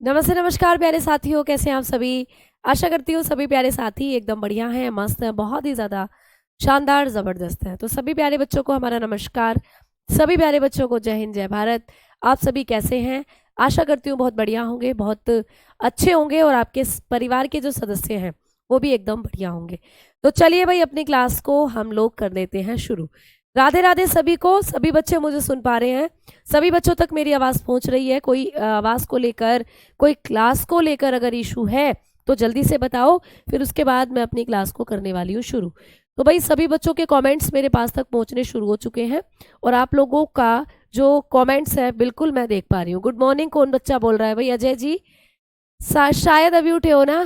नमस्ते नमस्कार प्यारे साथियों, कैसे हैं आप सभी। आशा करती हूँ सभी प्यारे साथी एकदम बढ़िया हैं, मस्त हैं, बहुत ही ज़्यादा शानदार ज़बरदस्त हैं। तो सभी प्यारे बच्चों को हमारा नमस्कार, सभी प्यारे बच्चों को जय हिंद जय भारत। आप सभी कैसे हैं? आशा करती हूँ बहुत बढ़िया होंगे, बहुत अच्छे होंगे और आपके परिवार के जो सदस्य हैं वो भी एकदम बढ़िया होंगे। तो चलिए भाई, अपनी क्लास को हम लोग कर देते हैं शुरू। राधे राधे सभी को। सभी बच्चे मुझे सुन पा रहे हैं? सभी बच्चों तक मेरी आवाज़ पहुंच रही है? कोई आवाज़ को लेकर, कोई क्लास को लेकर अगर इशू है तो जल्दी से बताओ, फिर उसके बाद मैं अपनी क्लास को करने वाली हूँ शुरू। तो भाई सभी बच्चों के कमेंट्स मेरे पास तक पहुंचने शुरू हो चुके हैं और आप लोगों का जो कमेंट्स है बिल्कुल मैं देख पा रही हूँ। Good morning. कौन बच्चा बोल रहा है भाई? अजय जी। शायद अभी उठे हो ना?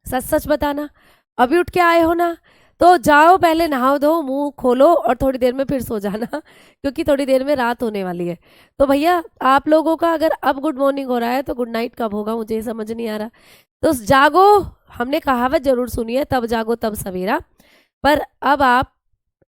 सच सच बताना, अभी उठ के आए हो ना? तो जाओ, पहले नहाओ धो, मुंह खोलो और थोड़ी देर में फिर सो जाना क्योंकि थोड़ी देर में रात होने वाली है। तो भैया आप लोगों का अगर अब गुड मॉर्निंग हो रहा है तो गुड नाइट कब होगा मुझे समझ नहीं आ रहा। तो जागो, हमने कहावत जरूर सुनी है, तब जागो तब सवेरा। पर अब आप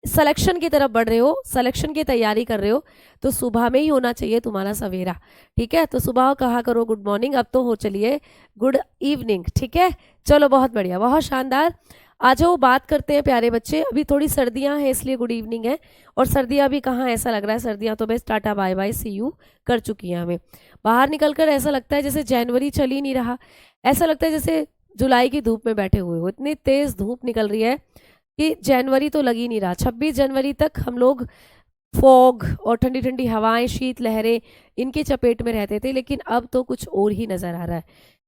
सिलेक्शन की तरफ बढ़ रहे हो, सिलेक्शन की तैयारी कर रहे हो, तो सुबह में ही होना चाहिए तुम्हारा सवेरा। ठीक है, तो सुबह कहा करो गुड मॉर्निंग, अब तो हो चलिए गुड इवनिंग। ठीक है, चलो बहुत बढ़िया, बहुत शानदार। आ जाओ बात करते हैं प्यारे बच्चे। अभी थोड़ी सर्दियां हैं इसलिए गुड इवनिंग है, और सर्दियां भी कहाँ, ऐसा लग रहा है सर्दियां तो बस tata bye bye see you कर चुकी हैं हमें। बाहर निकलकर ऐसा लगता है जैसे जनवरी चल ही नहीं रहा, ऐसा लगता है जैसे जुलाई की धूप में बैठे हुए हो। इतनी तेज धूप निकल रही है कि जनवरी तो लग ही नहीं रहा। 26 जनवरी तक हम लोग फॉग और ठंडी ठंडी हवाएं, शीत लहरें, इनके चपेट में रहते थे, लेकिन अब तो कुछ और ही नजर आ रहा है।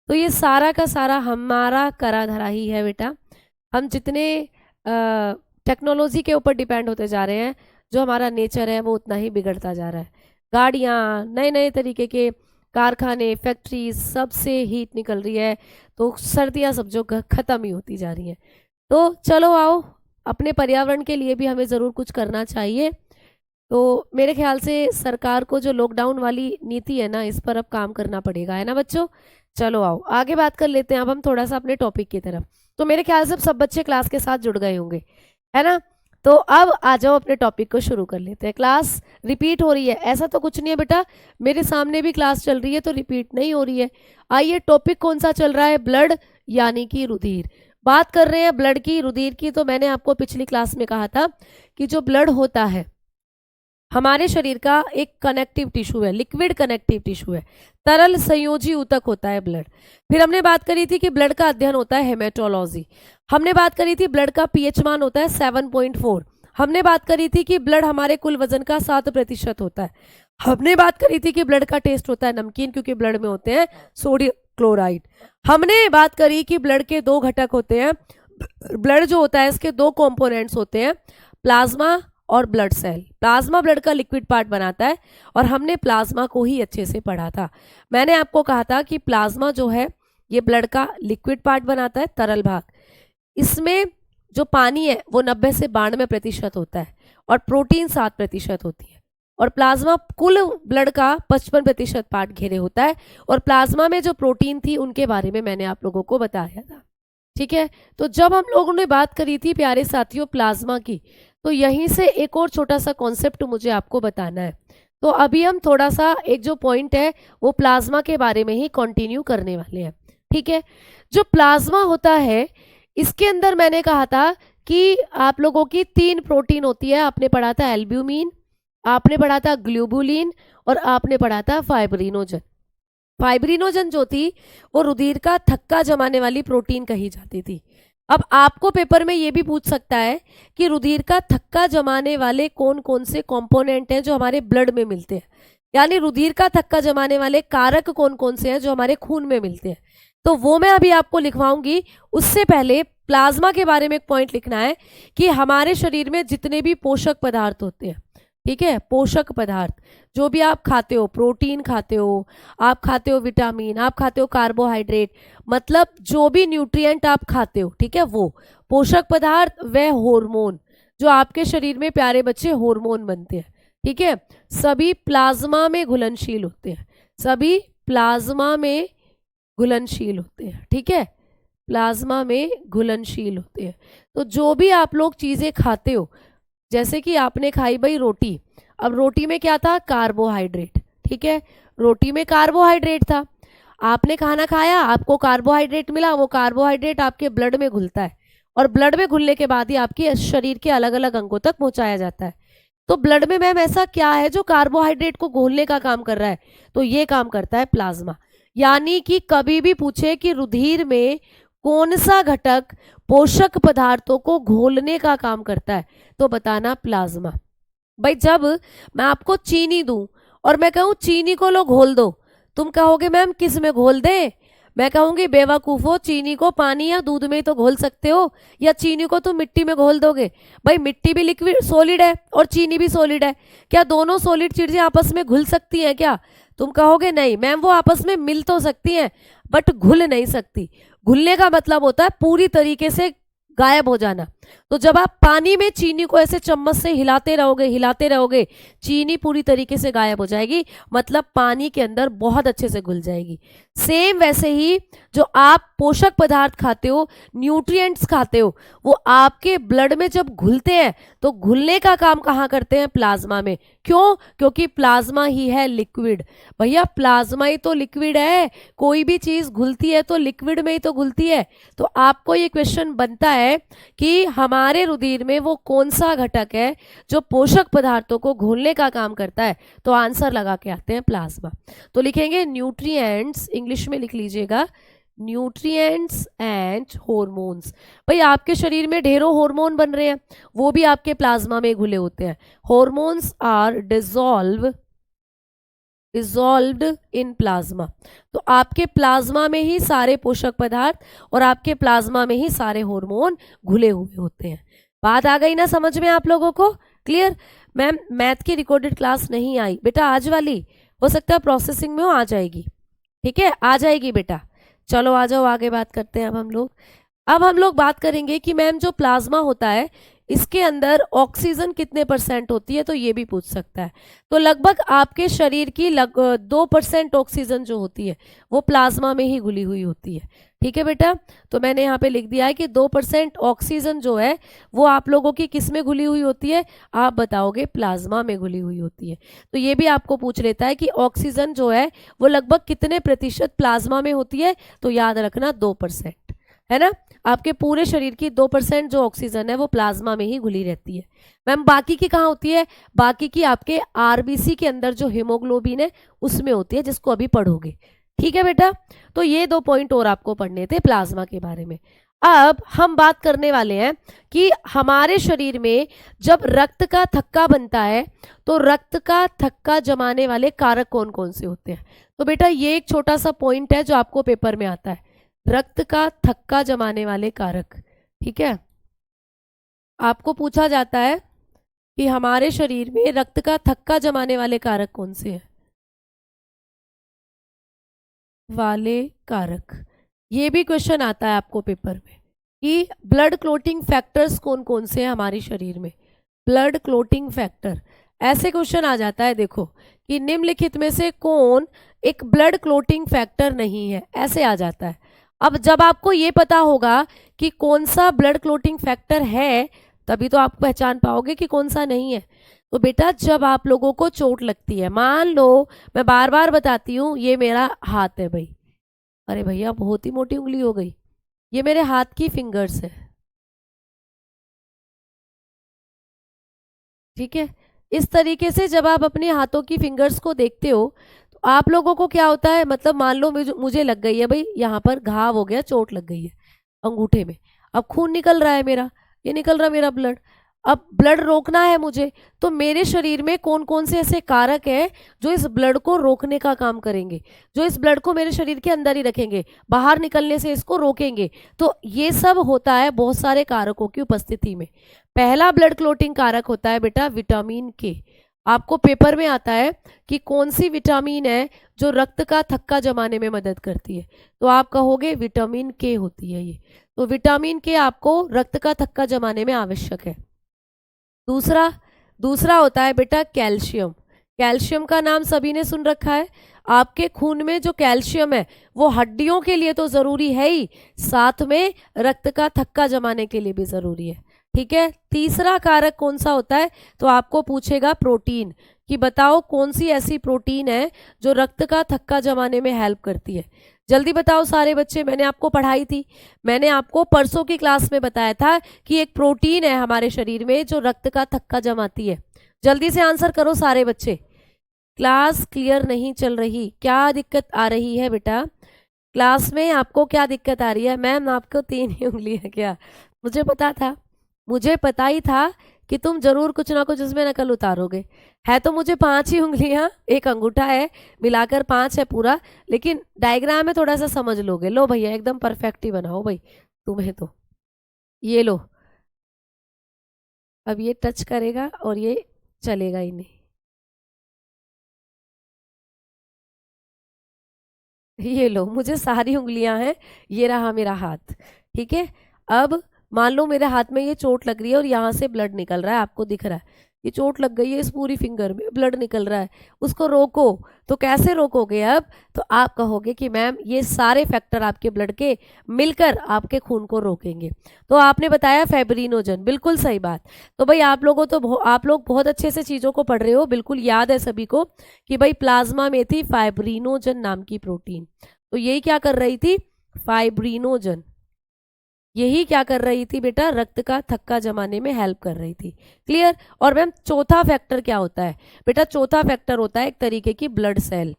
तो ये सारा का सारा हमारा करा धरा ही है बेटा। हम जितने टेक्नोलॉजी के ऊपर डिपेंड होते जा रहे हैं, जो हमारा नेचर है वो उतना ही बिगड़ता जा रहा है। गाड़ियाँ, नए नए तरीके के कारखाने, फैक्ट्रीज, सबसे हीट निकल रही है, तो सर्दियाँ सब जो खत्म ही होती जा रही हैं। तो चलो आओ, अपने पर्यावरण के लिए भी हमें ज़रूर कुछ करना चाहिए। तो मेरे ख्याल से सरकार को जो लॉकडाउन वाली नीति है ना, इस पर अब काम करना पड़ेगा, है ना बच्चों। चलो आओ आगे बात कर लेते हैं अब हम थोड़ा सा अपने टॉपिक की तरफ। तो मेरे ख्याल से अब सब बच्चे क्लास के साथ जुड़ गए होंगे, है ना। तो अब आ जाओ, अपने टॉपिक को शुरू कर लेते हैं। क्लास रिपीट हो रही है ऐसा तो कुछ नहीं है बेटा, मेरे सामने भी क्लास चल रही है तो रिपीट नहीं हो रही है। आइए, टॉपिक कौन सा चल रहा है? ब्लड यानी कि रुधिर। बात कर रहे हैं ब्लड की, रुधिर की। तो मैंने आपको पिछली क्लास में कहा था कि जो ब्लड होता है हमारे शरीर का एक कनेक्टिव टिश्यू है, लिक्विड कनेक्टिव टिश्यू है, तरल संयोजी ऊतक होता है ब्लड। फिर हमने बात करी थी कि ब्लड का अध्ययन होता है हेमेटोलॉजी। हमने बात करी थी ब्लड का पीएच मान होता है 7.4। हमने बात करी थी कि ब्लड हमारे कुल वजन का 7% होता है। हमने बात करी थी कि ब्लड का टेस्ट होता है नमकीन, क्योंकि ब्लड में होते हैं सोडियम क्लोराइड। हमने बात करी कि ब्लड के दो घटक होते हैं। ब्लड जो होता है इसके दो कंपोनेंट्स होते हैं, प्लाज्मा और ब्लड सेल। प्लाज्मा ब्लड का लिक्विड पार्ट बनाता है, और हमने प्लाज्मा को ही अच्छे से पढ़ा था। मैंने आपको कहा था कि प्लाज्मा जो है ये ब्लड का लिक्विड पार्ट बनाता है, तरल भाग। इसमें जो पानी है वो 90 से 92% होता है, और प्रोटीन 7% होती है। और प्लाज्मा कुल ब्लड का 55% पार्ट घेरे होता है, और प्लाज्मा में जो प्रोटीन थी उनके बारे में मैंने आप लोगों को बताया था। ठीक है, तो जब हम लोगों ने बात करी थी प्यारे साथियों प्लाज्मा की, तो यहीं से एक और छोटा सा कॉन्सेप्ट मुझे आपको बताना है। तो अभी हम थोड़ा सा एक जो पॉइंट है वो प्लाज्मा के बारे में ही कंटिन्यू करने वाले हैं। ठीक है, जो प्लाज्मा होता है इसके अंदर मैंने कहा था कि आप लोगों की 3 प्रोटीन होती है। आपने पढ़ा था एल्ब्यूमिन, आपने पढ़ा था ग्लोबुलिन, और आपने पढ़ा था फाइब्रिनोजन। फाइब्रिनोजन जो थी वो रुधिर का थक्का जमाने वाली प्रोटीन कही जाती थी। अब आपको पेपर में ये भी पूछ सकता है कि रुधिर का थक्का जमाने वाले कौन कौन से कंपोनेंट हैं जो हमारे ब्लड में मिलते हैं, यानी रुधिर का थक्का जमाने वाले कारक कौन कौन से हैं जो हमारे खून में मिलते हैं। तो वो मैं अभी आपको लिखवाऊंगी। उससे पहले प्लाज्मा के बारे में एक पॉइंट लिखना है कि हमारे शरीर में जितने भी पोषक पदार्थ होते हैं, ठीक है, पोषक पदार्थ जो भी आप खाते हो, प्रोटीन खाते हो, आप खाते हो विटामिन, आप खाते हो कार्बोहाइड्रेट, मतलब जो भी न्यूट्रिएंट आप खाते हो, ठीक है, वो पोषक पदार्थ व हार्मोन जो आपके शरीर में प्यारे बच्चे हार्मोन बनते हैं, ठीक है, सभी प्लाज्मा में घुलनशील होते हैं। सभी प्लाज्मा में घुलनशील होते हैं। ठीक है, प्लाज्मा में घुलनशील होते हैं। तो जो भी आप लोग चीज़ें खाते हो, जैसे कि आपने खाई भाई रोटी, अब रोटी में क्या था? कार्बोहाइड्रेट। ठीक है, रोटी में कार्बोहाइड्रेट था। आपने खाना खाया, आपको कार्बोहाइड्रेट मिला, वो कार्बोहाइड्रेट आपके ब्लड में घुलता है और ब्लड में घुलने के बाद ही आपके शरीर के अलग अलग अंगों तक पहुंचाया जाता है। तो ब्लड में मैम ऐसा क्या है जो कार्बोहाइड्रेट को घोलने का काम कर रहा है? तो ये काम करता है प्लाज्मा। यानी कि कभी भी पूछे कि रुधिर में कौन सा घटक पोषक पदार्थों को घोलने का काम करता है, तो बताना प्लाज्मा। भाई जब मैं आपको चीनी दूं और मैं कहूं चीनी को लो घोल दो, तुम कहोगे मैम किस में घोल दे? मैं कहूंगी बेवकूफो, चीनी को पानी या दूध में ही तो घोल सकते हो, या चीनी को तुम मिट्टी में घोल दोगे? भाई मिट्टी भी लिक्विड सॉलिड है और चीनी भी सॉलिड है, क्या दोनों सॉलिड चीजें आपस में घुल सकती हैं क्या? तुम कहोगे नहीं मैम, वो आपस में मिल तो सकती हैं बट घुल नहीं सकती। घुलने का मतलब होता है पूरी तरीके से गायब हो जाना। तो जब आप पानी में चीनी को ऐसे चम्मच से हिलाते रहोगे, चीनी पूरी तरीके से गायब हो जाएगी, मतलब पानी के अंदर बहुत अच्छे से घुल जाएगी। सेम वैसे ही जो आप पोषक पदार्थ खाते हो, न्यूट्रिएंट्स खाते हो, वो आपके ब्लड में जब घुलते हैं तो घुलने का काम कहाँ करते हैं? प्लाज्मा में। क्यों? क्योंकि प्लाज्मा ही है लिक्विड। भैया प्लाज्मा ही तो लिक्विड है, कोई भी चीज घुलती है तो लिक्विड में ही तो घुलती है। तो आपको ये क्वेश्चन बनता है कि हमारे रुधिर में वो कौन सा घटक है जो पोषक पदार्थों को घोलने का काम करता है? तो आंसर लगा के आते हैं प्लाज्मा। तो लिखेंगे न्यूट्रिएंट्स, इंग्लिश में लिख लीजिएगा न्यूट्रिएंट्स एंड हॉर्मोन्स। भाई आपके शरीर में ढेरों हार्मोन बन रहे हैं, वो भी आपके प्लाज्मा में घुले होते हैं। Hormones are dissolved in plasma. तो आपके प्लाज्मा में ही सारे पोषक पदार्थ और आपके प्लाज्मा में ही सारे हार्मोन घुले हुए होते हैं। बात आ गई ना समझ में आप लोगों को? क्लियर? मैम मैथ की रिकॉर्डेड क्लास नहीं आई बेटा आज वाली, हो सकता है प्रोसेसिंग में हो, आ जाएगी। ठीक है, आ जाएगी बेटा। चलो आ जाओ, आगे बात करते हैं। अब हम लोग बात करेंगे कि मैम जो प्लाज्मा होता है इसके अंदर ऑक्सीजन कितने % होती है, तो ये भी पूछ सकता है। तो लगभग आपके शरीर की 2% ऑक्सीजन जो होती है वो प्लाज्मा में ही घुली हुई होती है। ठीक है बेटा, तो मैंने यहाँ पे लिख दिया है कि 2% ऑक्सीजन जो है वो आप लोगों की किस में घुली हुई होती है? आप बताओगे प्लाज्मा में घुली हुई होती है। तो ये भी आपको पूछ लेता है कि ऑक्सीजन जो है वो लगभग कितने % प्लाज्मा में होती है? तो याद रखना 2%, है ना। आपके पूरे शरीर की 2% जो ऑक्सीजन है वो प्लाज्मा में ही घुली रहती है। मैम बाकी की कहाँ होती है? बाकी की आपके आरबीसी के अंदर जो हीमोग्लोबिन है उसमें होती है, जिसको अभी पढ़ोगे। ठीक है बेटा, तो ये 2 पॉइंट और आपको पढ़ने थे प्लाज्मा के बारे में। अब हम बात करने वाले हैं कि हमारे शरीर में जब रक्त का थक्का बनता है तो रक्त का थक्का जमाने वाले कारक कौन कौन से होते हैं। तो बेटा ये एक छोटा सा पॉइंट है जो आपको पेपर में आता है, रक्त का थक्का जमाने वाले कारक। ठीक है, आपको पूछा जाता है कि हमारे शरीर में रक्त का थक्का जमाने वाले कारक कौन से हैं? वाले कारक, ये भी क्वेश्चन आता है आपको पेपर में कि ब्लड क्लोटिंग फैक्टर्स कौन कौन से हैं हमारे शरीर में। ब्लड क्लोटिंग फैक्टर, ऐसे क्वेश्चन आ जाता है देखो कि निम्नलिखित में से कौन एक ब्लड क्लोटिंग फैक्टर नहीं है, ऐसे आ जाता है। अब जब आपको ये पता होगा कि कौन सा ब्लड क्लोटिंग फैक्टर है तभी तो आप पहचान पाओगे कि कौन सा नहीं है। तो बेटा जब आप लोगों को चोट लगती है, मान लो मैं बार बार बताती हूँ, ये मेरा हाथ है भाई, अरे भैया बहुत ही मोटी उंगली हो गई, ये मेरे हाथ की फिंगर्स है। ठीक है, इस तरीके से जब आप अपने हाथों की फिंगर्स को देखते हो तो आप लोगों को क्या होता है, मतलब मान लो मुझे लग गई है भाई, यहाँ पर घाव हो गया, चोट लग गई है अंगूठे में, अब खून निकल रहा है मेरा, ये निकल रहा मेरा ब्लड, अब ब्लड रोकना है मुझे, तो मेरे शरीर में कौन कौन से ऐसे कारक हैं जो इस ब्लड को रोकने का काम करेंगे, जो इस ब्लड को मेरे शरीर के अंदर ही रखेंगे, बाहर निकलने से इसको रोकेंगे। तो ये सब होता है बहुत सारे कारकों की उपस्थिति में। पहला ब्लड क्लोटिंग कारक होता है बेटा विटामिन के। आपको पेपर में आता है कि कौन सी विटामिन है जो रक्त का थक्का जमाने में मदद करती है, तो आप कहोगे विटामिन के होती है ये। तो विटामिन के आपको रक्त का थक्का जमाने में आवश्यक है। दूसरा होता है बेटा कैल्शियम। कैल्शियम का नाम सभी ने सुन रखा है। आपके खून में जो कैल्शियम है वो हड्डियों के लिए तो जरूरी है ही, साथ में रक्त का थक्का जमाने के लिए भी जरूरी है। ठीक है। तीसरा कारक कौन सा होता है, तो आपको पूछेगा प्रोटीन, कि बताओ कौन सी ऐसी प्रोटीन है जो रक्त का थक्का जमाने में हेल्प करती है। जल्दी बताओ सारे बच्चे, मैंने आपको पढ़ाई थी, मैंने आपको परसों की क्लास में बताया था कि एक प्रोटीन है हमारे शरीर में जो रक्त का थक्का जमाती है। जल्दी से आंसर करो सारे बच्चे। क्लास क्लियर नहीं चल रही, क्या दिक्कत आ रही है बेटा? क्लास में आपको क्या दिक्कत आ रही है? मैम आपको 3 ही उंगली है क्या? मुझे पता था, मुझे पता ही था कि तुम जरूर कुछ ना कुछ इसमें नकल उतारोगे। है तो मुझे 5 ही उंगलियां, एक अंगूठा है, मिलाकर 5 है पूरा, लेकिन डायग्राम में थोड़ा सा समझ लोगे। लो भैया एकदम परफेक्ट ही बनाओ भाई तुम्हें तो। ये लो, अब ये टच करेगा और ये चलेगा ही नहीं। ये लो, मुझे सारी उंगलियां हैं, ये रहा मेरा हाथ, ठीक है। अब मान लो मेरे हाथ में ये चोट लग रही है और यहाँ से ब्लड निकल रहा है, आपको दिख रहा है ये चोट लग गई है, इस पूरी फिंगर में ब्लड निकल रहा है, उसको रोको। तो कैसे रोकोगे अब? तो आप कहोगे कि मैम ये सारे फैक्टर आपके ब्लड के मिलकर आपके खून को रोकेंगे। तो आपने बताया फाइब्रिनोजन, बिल्कुल सही बात। तो भाई आप लोगों तो आप लोग बहुत अच्छे से चीज़ों को पढ़ रहे हो, बिल्कुल याद है सभी को कि भाई प्लाज्मा में थी फाइब्रिनोजन नाम की प्रोटीन। तो यही क्या कर रही थी? फाइब्रिनोजन यही क्या कर रही थी बेटा? रक्त का थक्का जमाने में हेल्प कर रही थी। क्लियर? और मैम चौथा फैक्टर क्या होता है बेटा? चौथा फैक्टर होता है एक तरीके की ब्लड सेल।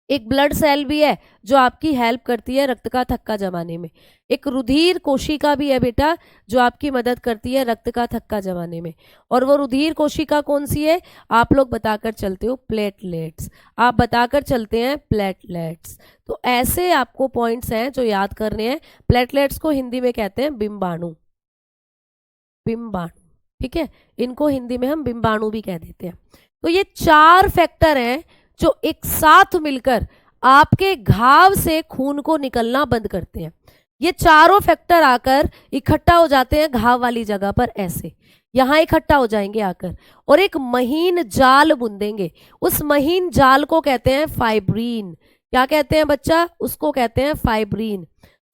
एक ब्लड सेल भी है जो आपकी हेल्प करती है रक्त का थक्का जमाने में। एक रुधिर कोशिका भी है बेटा जो आपकी मदद करती है रक्त का थक्का जमाने में। और वो रुधिर कोशिका कौन सी है? आप लोग बताकर चलते हो प्लेटलेट्स, आप बताकर चलते हैं प्लेटलेट्स। तो ऐसे आपको पॉइंट्स हैं जो याद करने हैं। प्लेटलेट्स को हिंदी में कहते हैं बिंबाणु, बिंबाणु, ठीक है, इनको हिंदी में हम बिंबाणु भी कह देते हैं। तो ये 4 फैक्टर हैं जो एक साथ मिलकर आपके घाव से खून को निकलना बंद करते हैं। ये चारों फैक्टर आकर इकट्ठा हो जाते हैं घाव वाली जगह पर, ऐसे यहां इकट्ठा हो जाएंगे आकर और एक महीन जाल बुंदेंगे। उस महीन जाल को कहते हैं फाइब्रिन। क्या कहते हैं बच्चा? उसको कहते हैं फाइब्रिन।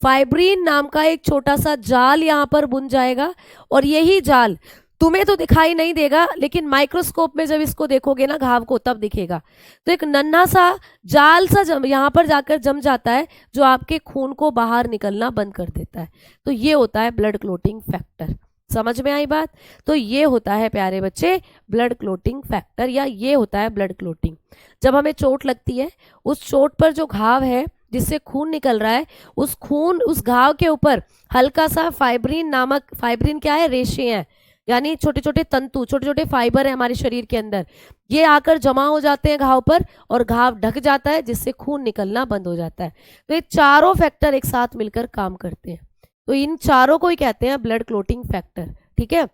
फाइब्रिन नाम का एक छोटा सा जाल यहां पर बुन जाएगा और यही जाल तुम्हें तो दिखाई नहीं देगा, लेकिन माइक्रोस्कोप में जब इसको देखोगे ना घाव को तब दिखेगा। तो एक नन्हा सा जाल सा यहाँ पर जाकर जम जाता है जो आपके खून को बाहर निकलना बंद कर देता है। तो ये होता है ब्लड क्लोटिंग फैक्टर। समझ में आई बात? तो ये होता है प्यारे बच्चे ब्लड क्लोटिंग फैक्टर, या ये होता है ब्लड क्लोटिंग। जब हमें चोट लगती है, उस चोट पर जो घाव है जिससे खून निकल रहा है, उस घाव के ऊपर हल्का सा फाइब्रिन नामक, फाइब्रिन क्या है? रेशे हैं, यानी छोटे छोटे तंतु, छोटे छोटे फाइबर है हमारे शरीर के अंदर, ये आकर जमा हो जाते हैं घाव पर और घाव ढक जाता है जिससे खून निकलना बंद हो जाता है। तो ये चारों फैक्टर एक साथ मिलकर काम करते हैं। तो इन चारों को ही कहते हैं ब्लड क्लोटिंग फैक्टर, ठीक है,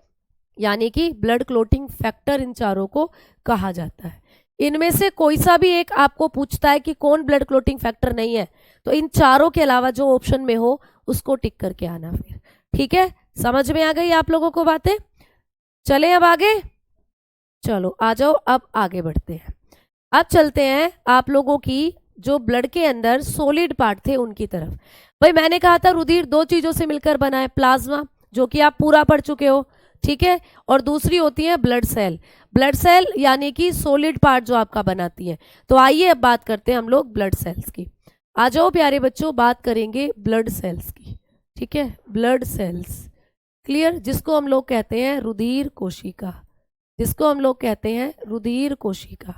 यानी कि ब्लड क्लोटिंग फैक्टर इन चारों को कहा जाता है। इनमें से कोई सा भी एक आपको पूछता है कि कौन ब्लड क्लोटिंग फैक्टर नहीं है, तो इन चारों के अलावा जो ऑप्शन में हो उसको टिक करके आना फिर, ठीक है। समझ में आ गई आप लोगों को बातें? चले अब आगे, चलो आ जाओ, अब आगे बढ़ते हैं। अब चलते हैं आप लोगों की जो ब्लड के अंदर सॉलिड पार्ट थे उनकी तरफ। भाई मैंने कहा था रुधिर 2 चीजों से मिलकर बना है, प्लाज्मा जो कि आप पूरा पढ़ चुके हो, ठीक है, और दूसरी होती है ब्लड सेल। ब्लड सेल यानी कि सॉलिड पार्ट जो आपका बनाती है। तो आइए अब बात करते हैं हम लोग ब्लड सेल्स की। आ जाओ प्यारे बच्चों, बात करेंगे ब्लड सेल्स की, ठीक है, ब्लड सेल्स। क्लियर? जिसको हम लोग कहते हैं रुधिर कोशिका, जिसको हम लोग कहते हैं रुधिर कोशिका,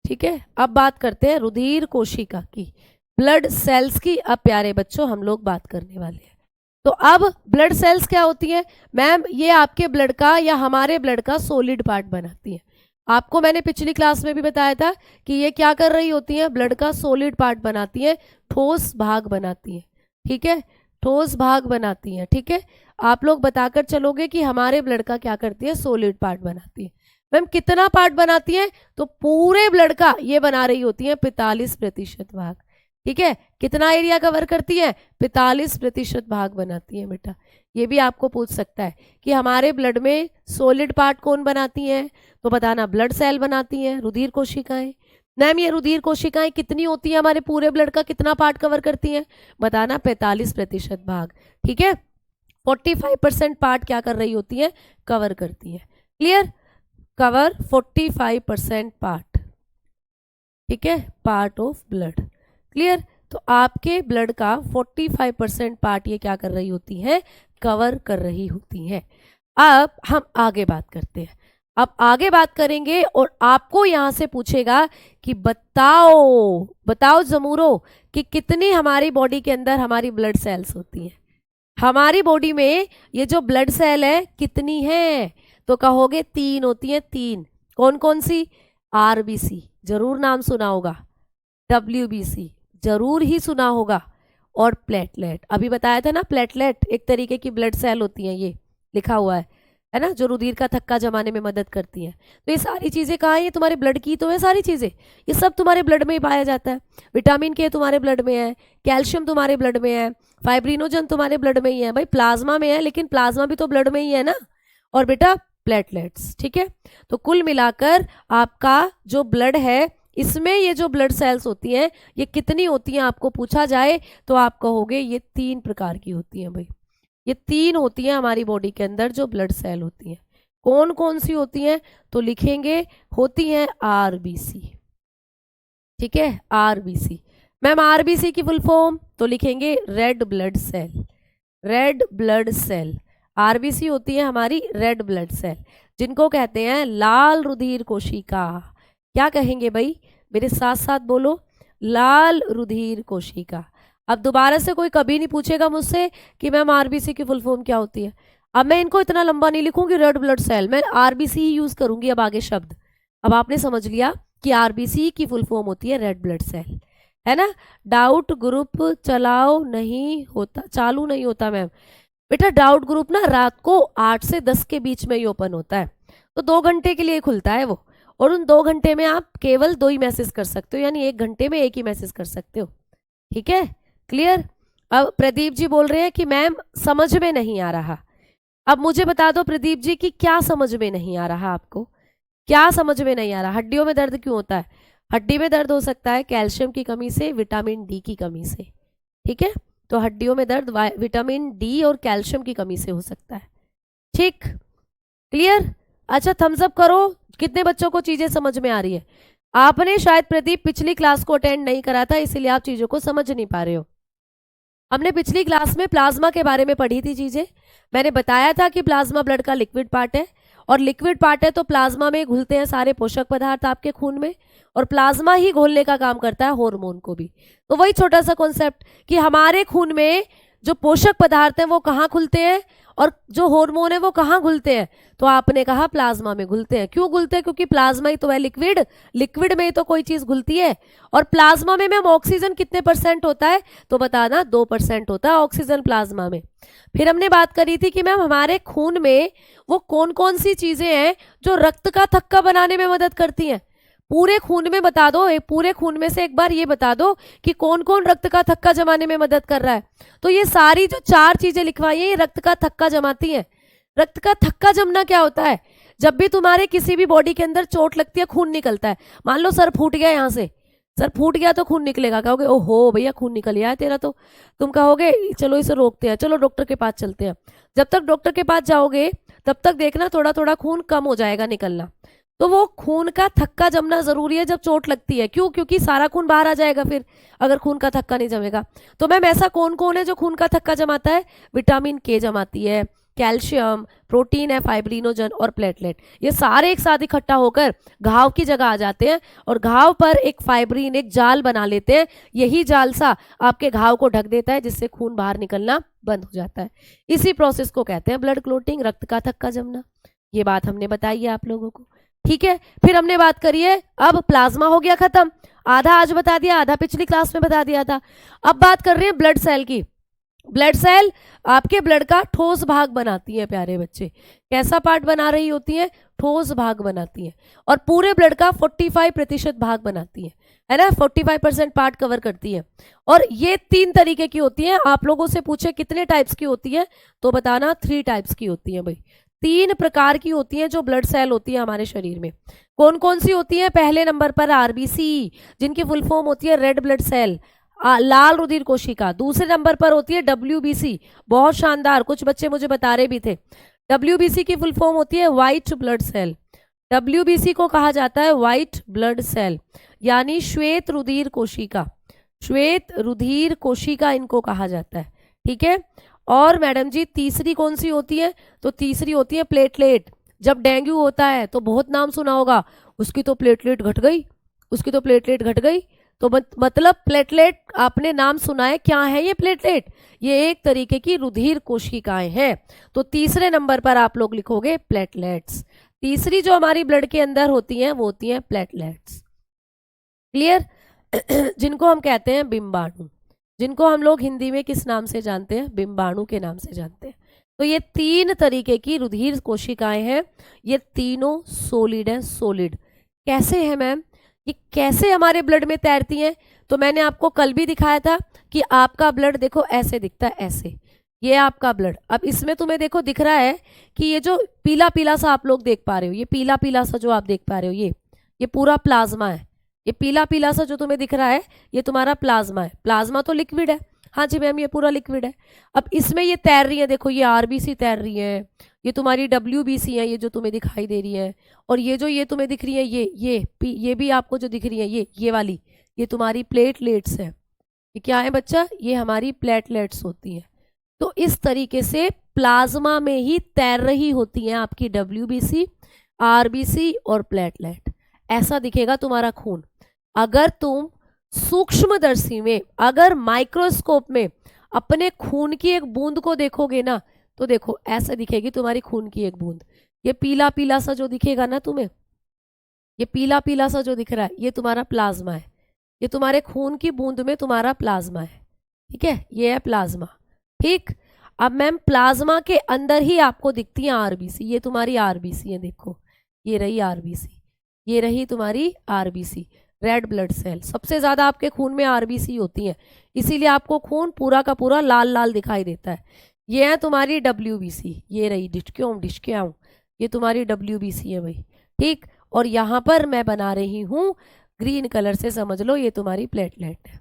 ठीक है। अब बात करते हैं रुधिर कोशिका की, ब्लड सेल्स की। अब प्यारे बच्चों हम लोग बात करने वाले हैं। तो अब ब्लड सेल्स क्या होती हैं? मैम ये आपके ब्लड का या हमारे ब्लड का सॉलिड पार्ट बनाती हैं। आपको मैंने पिछली क्लास में भी बताया था कि ये क्या कर रही होती हैं? ब्लड का सॉलिड पार्ट बनाती हैं, ठोस भाग बनाती हैं, ठीक है, ठोस भाग बनाती हैं, ठीक है। आप लोग बताकर चलोगे कि हमारे ब्लड का क्या करती है? सॉलिड पार्ट बनाती है। मैम कितना पार्ट बनाती है? तो पूरे ब्लड का ये बना रही होती है 45% भाग, ठीक है। कितना एरिया कवर करती है? 45% भाग बनाती है बेटा। ये भी आपको पूछ सकता है कि हमारे ब्लड में सॉलिड पार्ट कौन बनाती हैं, तो बताना ब्लड सेल बनाती हैं, रुधिर कोशिकाएं। मैम ये रुधिर कोशिकाएं कितनी होती हैं? हमारे पूरे ब्लड का कितना पार्ट कवर करती हैं? बताना 45% भाग, ठीक है। 45% पार्ट क्या कर रही होती है, कवर करती है। क्लियर, कवर 45% पार्ट, ठीक है, पार्ट ऑफ ब्लड। क्लियर, तो आपके ब्लड का 45% पार्ट ये क्या कर रही होती है, कवर कर रही होती है। अब हम आगे बात करते हैं। अब आगे बात करेंगे और आपको यहां से पूछेगा कि बताओ बताओ जमूरो कि कितनी हमारी बॉडी के अंदर हमारी ब्लड सेल्स होती हैं। हमारी बॉडी में ये जो ब्लड सेल है कितनी है, तो कहोगे 3 होती हैं, 3। कौन कौन सी, आरबीसी जरूर नाम सुना होगा, डब्ल्यूबीसी जरूर ही सुना होगा, और प्लेटलेट, अभी बताया था ना, प्लेटलेट एक तरीके की ब्लड सेल होती हैं, ये लिखा हुआ है ना, जो रुधिर का थक्का जमाने में मदद करती हैं। तो ये सारी चीज़ें कहाँ हैं, ये तुम्हारे ब्लड की तो है सारी चीज़ें, ये सब तुम्हारे ब्लड में ही पाया जाता है। विटामिन के तुम्हारे ब्लड में है, कैल्शियम तुम्हारे ब्लड में है, फाइब्रिनोजन तुम्हारे ब्लड में ही है, भाई प्लाज्मा में है, लेकिन प्लाज्मा भी तो ब्लड में ही है ना, और बेटा प्लेटलेट्स, ठीक है। तो कुल मिलाकर आपका जो ब्लड है, इसमें ये जो ब्लड सेल्स होती हैं ये कितनी होती हैं, आपको पूछा जाए तो आप कहोगे ये 3 प्रकार की होती हैं। भाई ये 3 होती हैं हमारी बॉडी के अंदर जो ब्लड सेल होती हैं। कौन कौन सी होती हैं, तो लिखेंगे होती हैं आरबीसी, ठीक है, आरबीसी। मैम आरबीसी की फुल फॉर्म, तो लिखेंगे red blood cell, red blood cell. RBC होती है हमारी रेड ब्लड सेल, जिनको कहते हैं लाल रुधिर कोशिका। क्या कहेंगे भाई, मेरे साथ साथ बोलो, लाल रुधिर कोशिका। अब दोबारा से कोई कभी नहीं पूछेगा मुझसे कि मैम आरबीसी की फुल फॉर्म क्या होती है। अब मैं इनको इतना लंबा नहीं लिखूंगी रेड ब्लड सेल, मैं आरबीसी ही यूज करूंगी अब आगे शब्द। अब आपने समझ लिया कि आरबीसी की फुल फॉर्म होती है रेड ब्लड सेल, है ना। डाउट ग्रुप चलाओ नहीं होता, चालू नहीं होता मैम। बेटा डाउट ग्रुप ना रात को 8 से 10 के बीच में ही ओपन होता है, तो 2 घंटे के लिए खुलता है वो, और उन 2 घंटे में आप केवल 2 ही मैसेज कर सकते हो, यानी 1 घंटे में 1 ही मैसेज कर सकते हो, ठीक है। क्लियर। अब प्रदीप जी बोल रहे हैं कि मैम समझ में नहीं आ रहा। अब मुझे बता दो प्रदीप जी कि क्या समझ में नहीं आ रहा, आपको क्या समझ में नहीं आ रहा। हड्डियों में दर्द क्यों होता है, हड्डी में दर्द हो सकता है कैल्शियम की कमी से, विटामिन डी की कमी से, ठीक है। तो हड्डियों में दर्द विटामिन डी और कैल्शियम की कमी से हो सकता है, ठीक। क्लियर। अच्छा थम्स अप करो, कितने बच्चों को चीजें समझ में आ रही है। आपने शायद प्रदीप पिछली क्लास को अटेंड नहीं करा था, इसलिए आप चीजों को समझ नहीं पा रहे हो। हमने पिछली क्लास में प्लाज्मा के बारे में पढ़ी थी चीजें। मैंने बताया था कि प्लाज्मा ब्लड का लिक्विड पार्ट है, और लिक्विड पार्ट है तो प्लाज्मा में घुलते हैं सारे पोषक पदार्थ आपके खून में, और प्लाज्मा ही घोलने का काम करता है हार्मोन को भी। तो वही छोटा सा कॉन्सेप्ट कि हमारे खून में जो पोषक पदार्थ हैं वो कहाँ घुलते हैं, और जो हार्मोन है वो कहाँ घुलते हैं, तो आपने कहा प्लाज्मा में घुलते हैं। क्यों घुलते हैं, क्योंकि प्लाज्मा ही तो है लिक्विड, लिक्विड में ही तो कोई चीज घुलती है। और प्लाज्मा में मैम ऑक्सीजन कितने % होता है, तो बताना 2% होता है ऑक्सीजन प्लाज्मा में। फिर हमने बात करी थी कि मैम हमारे खून में वो कौन कौन सी चीजें हैं जो रक्त का थक्का बनाने में मदद करती हैं। पूरे खून में बता दो, पूरे खून में से एक बार ये बता दो कि कौन कौन रक्त का थक्का जमाने में मदद कर रहा है। तो ये सारी जो 4 चीजें लिखवाई हैं ये रक्त का थक्का जमाती हैं। रक्त का थक्का जमना क्या होता है, जब भी तुम्हारे किसी भी बॉडी के अंदर चोट लगती है खून निकलता है। मान लो सर फूट गया, यहाँ से सर फूट गया तो खून निकलेगा, कहोगे ओहो भैया खून निकल गया है तेरा, तो तुम कहोगे चलो इसे रोकते हैं, चलो डॉक्टर के पास चलते हैं। जब तक डॉक्टर के पास जाओगे तब तक देखना थोड़ा थोड़ा खून कम हो जाएगा निकलना। तो वो खून का थक्का जमना जरूरी है जब चोट लगती है। क्यों, क्योंकि सारा खून बाहर आ जाएगा फिर अगर खून का थक्का नहीं जमेगा। तो मैम ऐसा कौन कौन है जो खून का थक्का जमाता है, विटामिन के जमाती है, कैल्शियम, प्रोटीन है, फाइब्रिनोजन और प्लेटलेट। ये सारे एक साथ इकट्ठा होकर घाव की जगह आ जाते हैं और घाव पर एक फाइब्रिन, एक जाल बना लेते हैं। यही जाल सा आपके घाव को ढक देता है जिससे खून बाहर निकलना बंद हो जाता है। इसी प्रोसेस को कहते हैं ब्लड क्लोटिंग, रक्त का थक्का जमना। ये बात हमने बताई है आप लोगों को, ठीक है। फिर हमने बात करी है, अब प्लाज्मा हो गया खत्म, आधा आज बता दिया, आधा पिछली क्लास में बता दिया था। अब बात कर रहे हैं ब्लड सेल की। ब्लड सेल आपके ब्लड का ठोस भाग बनाती है प्यारे बच्चे। कैसा पार्ट बना रही होती है, ठोस भाग बनाती है, और पूरे ब्लड का 45% भाग बनाती है ना, 45% पार्ट कवर करती है। और ये 3 तरीके की होती है। आप लोगों से पूछे कितने टाइप्स की होती है, तो बताना 3 टाइप्स की होती है भाई। 3 प्रकार की होती हैं जो ब्लड सेल होती है हमारे शरीर में। कौन कौन सी होती है, पहले नंबर पर आरबीसी, जिनकी फुल फॉर्म होती है रेड ब्लड सेल। लाल रुधिर कोशिका। दूसरे नंबर पर होती है WBC, बहुत शानदार, कुछ बच्चे मुझे बता रहे भी थे। WBC की फुल फॉर्म होती है व्हाइट ब्लड सेल। WBC को कहा जाता है व्हाइट ब्लड सेल, यानी श्वेत रुधिर कोशिका। श्वेत रुधिर कोशिका इनको कहा जाता है, ठीक है। और मैडम जी तीसरी कौन सी होती है? तो तीसरी होती है प्लेटलेट। जब डेंगू होता है तो बहुत नाम सुना होगा, उसकी तो प्लेटलेट घट गई, उसकी तो प्लेटलेट घट गई। तो मतलब प्लेटलेट आपने नाम सुना है, क्या है ये प्लेटलेट? ये एक तरीके की रुधिर कोशिकाएं हैं। तो तीसरे नंबर पर आप लोग लिखोगे प्लेटलेट्स। तीसरी जो हमारी ब्लड के अंदर होती हैं वो होती हैं प्लेटलेट्स। क्लियर? जिनको हम कहते हैं बिंबाणु, जिनको हम लोग हिंदी में किस नाम से जानते हैं? बिंबाणु के नाम से जानते हैं। तो ये तीन तरीके की रुधिर कोशिकाएं हैं, ये तीनों सोलिड हैं। सोलिड कैसे है मैम? ये कैसे हमारे ब्लड में तैरती हैं? तो मैंने आपको कल भी दिखाया था कि आपका ब्लड देखो ऐसे दिखता है, ऐसे। ये आपका ब्लड, अब इसमें तुम्हें देखो दिख रहा है कि ये जो पीला पीला सा आप लोग देख पा रहे हो, ये पीला पीला सा जो आप देख पा रहे हो, ये पूरा प्लाज्मा है। ये पीला पीला सा जो तुम्हें दिख रहा है ये तुम्हारा प्लाज्मा है। प्लाज्मा तो लिक्विड है, हाँ जी मैम, ये पूरा लिक्विड है। अब इसमें ये तैर रही है, देखो ये आरबीसी तैर रही है, ये तुम्हारी WBC है, ये जो तुम्हें दिखाई दे रही है। और ये जो ये तुम्हें दिख रही है, ये भी आपको जो दिख रही है, ये वाली, ये तुम्हारी प्लेटलेट्स है। ये क्या है बच्चा? ये हमारी प्लेटलेट्स होती हैं। तो इस तरीके से प्लाज्मा में ही तैर रही होती हैं आपकी WBC, RBC और प्लेटलेट। ऐसा दिखेगा तुम्हारा खून। अगर तुम सूक्ष्मदर्शी में, अगर माइक्रोस्कोप में अपने खून की एक बूंद को देखोगे ना, तो देखो ऐसे दिखेगी तुम्हारी खून की एक बूंद। ये पीला पीला सा जो दिखेगा ना तुम्हें, ये पीला पीला सा जो दिख रहा है, ये तुम्हारा प्लाज्मा है। ये तुम्हारे खून की बूंद में तुम्हारा प्लाज्मा है, ठीक है, ये है प्लाज्मा। ठीक, अब मैम प्लाज्मा के अंदर ही आपको दिखती है RBC। ये तुम्हारी RBC है, देखो ये रही RBC, ये रही तुम्हारी RBC, रेड ब्लड सेल। सबसे ज्यादा आपके खून में RBC होती है, इसीलिए आपको खून पूरा का पूरा लाल लाल दिखाई देता है। ये है तुम्हारी WBC, ये रही डिस्क्योम, ये तुम्हारी WBC है भाई, ठीक। और यहाँ पर मैं बना रही हूँ ग्रीन कलर से, समझ लो ये तुम्हारी प्लेटलेट है,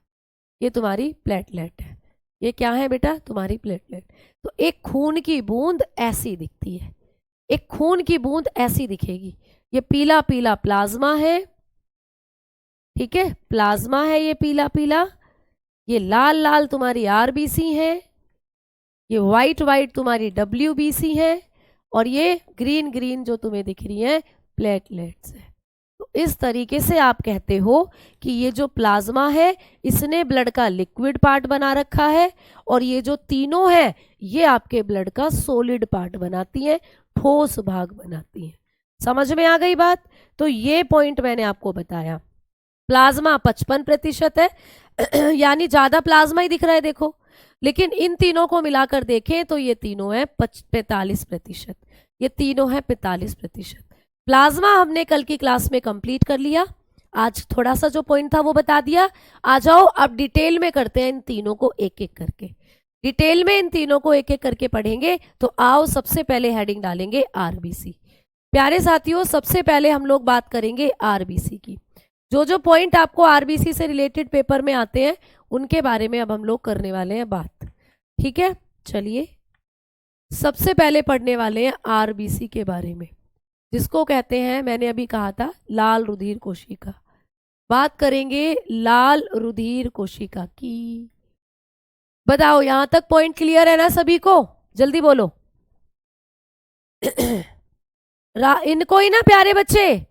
ये तुम्हारी प्लेटलेट है। ये क्या है बेटा? तुम्हारी प्लेटलेट। तो एक खून की बूंद ऐसी दिखती है, एक खून की बूंद ऐसी दिखेगी। ये पीला पीला प्लाज्मा है, ठीक है, प्लाज्मा है ये पीला पीला। ये लाल लाल तुम्हारी RBC है, ये व्हाइट व्हाइट तुम्हारी WBC है, और ये ग्रीन ग्रीन जो तुम्हें दिख रही है प्लेटलेट्स है। तो इस तरीके से आप कहते हो कि ये जो प्लाज्मा है इसने ब्लड का लिक्विड पार्ट बना रखा है, और ये जो तीनों है ये आपके ब्लड का सॉलिड पार्ट बनाती है, ठोस भाग बनाती है। समझ में आ गई बात? तो ये पॉइंट मैंने आपको बताया। प्लाज्मा 55% है यानी ज्यादा प्लाज्मा ही दिख रहा है देखो, लेकिन इन तीनों को मिलाकर देखें तो ये तीनों है 45%, ये तीनों है 45%। प्लाज्मा हमने कल की क्लास में कंप्लीट कर लिया, आज थोड़ा सा जो पॉइंट था वो बता दिया। आ जाओ अब डिटेल में करते हैं इन तीनों को एक एक करके, डिटेल में इन तीनों को एक एक करके पढ़ेंगे। तो आओ सबसे पहले हेडिंग डालेंगे RBC। प्यारे साथियों, सबसे पहले हम लोग बात करेंगे RBC की। जो जो पॉइंट आपको RBC से रिलेटेड पेपर में आते हैं उनके बारे में अब हम लोग करने वाले हैं बात, ठीक है। चलिए सबसे पहले पढ़ने वाले हैं RBC के बारे में, जिसको कहते हैं, मैंने अभी कहा था, लाल रुधिर कोशिका। बात करेंगे लाल रुधिर कोशिका की। बताओ यहां तक पॉइंट क्लियर है ना सभी को? जल्दी बोलो। इनको ही ना प्यारे बच्चे,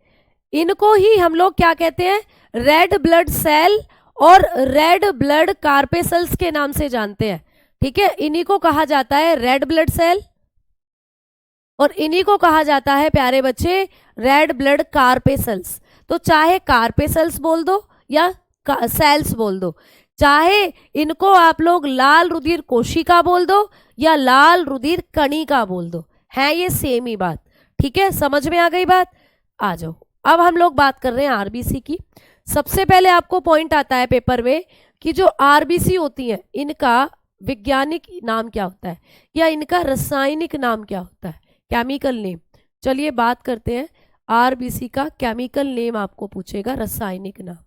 इनको ही हम लोग क्या कहते हैं? रेड ब्लड सेल और रेड ब्लड कार्पेसल्स के नाम से जानते हैं, ठीक है। इन्हीं को कहा जाता है रेड ब्लड सेल, और इन्हीं को कहा जाता है प्यारे बच्चे रेड ब्लड कार्पेसल्स। तो चाहे कार्पेसल्स बोल दो या सेल्स बोल दो, चाहे इनको आप लोग लाल रुधिर कोशिका बोल दो या लाल रुधिर कणिका बोल दो, है ये सेम ही बात, ठीक है। समझ में आ गई बात? आ जाओ अब हम लोग बात कर रहे हैं RBC की। सबसे पहले आपको पॉइंट आता है पेपर में कि जो RBC होती है इनका वैज्ञानिक नाम क्या होता है या इनका रासायनिक नाम क्या होता है, केमिकल नेम। चलिए बात करते हैं RBC का केमिकल नेम, आपको पूछेगा रासायनिक नाम।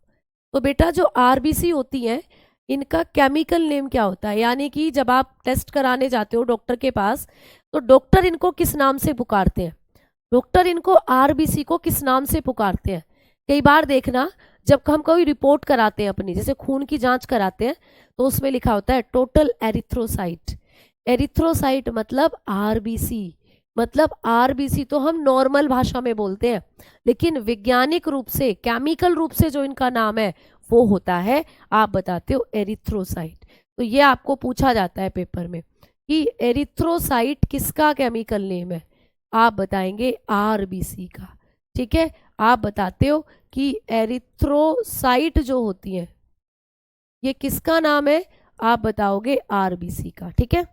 तो बेटा जो RBC होती हैं इनका केमिकल नेम क्या होता है, यानी कि जब आप टेस्ट कराने जाते हो डॉक्टर के पास तो डॉक्टर इनको किस नाम से पुकारते हैं, डॉक्टर इनको आरबीसी को किस नाम से पुकारते हैं। कई बार देखना, जब हम कोई रिपोर्ट कराते हैं अपनी, जैसे खून की जांच कराते हैं, तो उसमें लिखा होता है टोटल एरिथ्रोसाइट। एरिथ्रोसाइट मतलब आरबीसी, मतलब आरबीसी तो हम नॉर्मल भाषा में बोलते हैं, लेकिन वैज्ञानिक रूप से, केमिकल रूप से जो इनका नाम है वो होता है, आप बताते हो एरिथ्रोसाइट। तो ये आपको पूछा जाता है पेपर में कि एरिथ्रोसाइट किसका केमिकल नेम है, आप बताएंगे आरबीसी का। ठीक है, आप बताते हो कि एरिथ्रोसाइट जो होती है ये किसका नाम है, आप बताओगे आरबीसी का। ठीक है,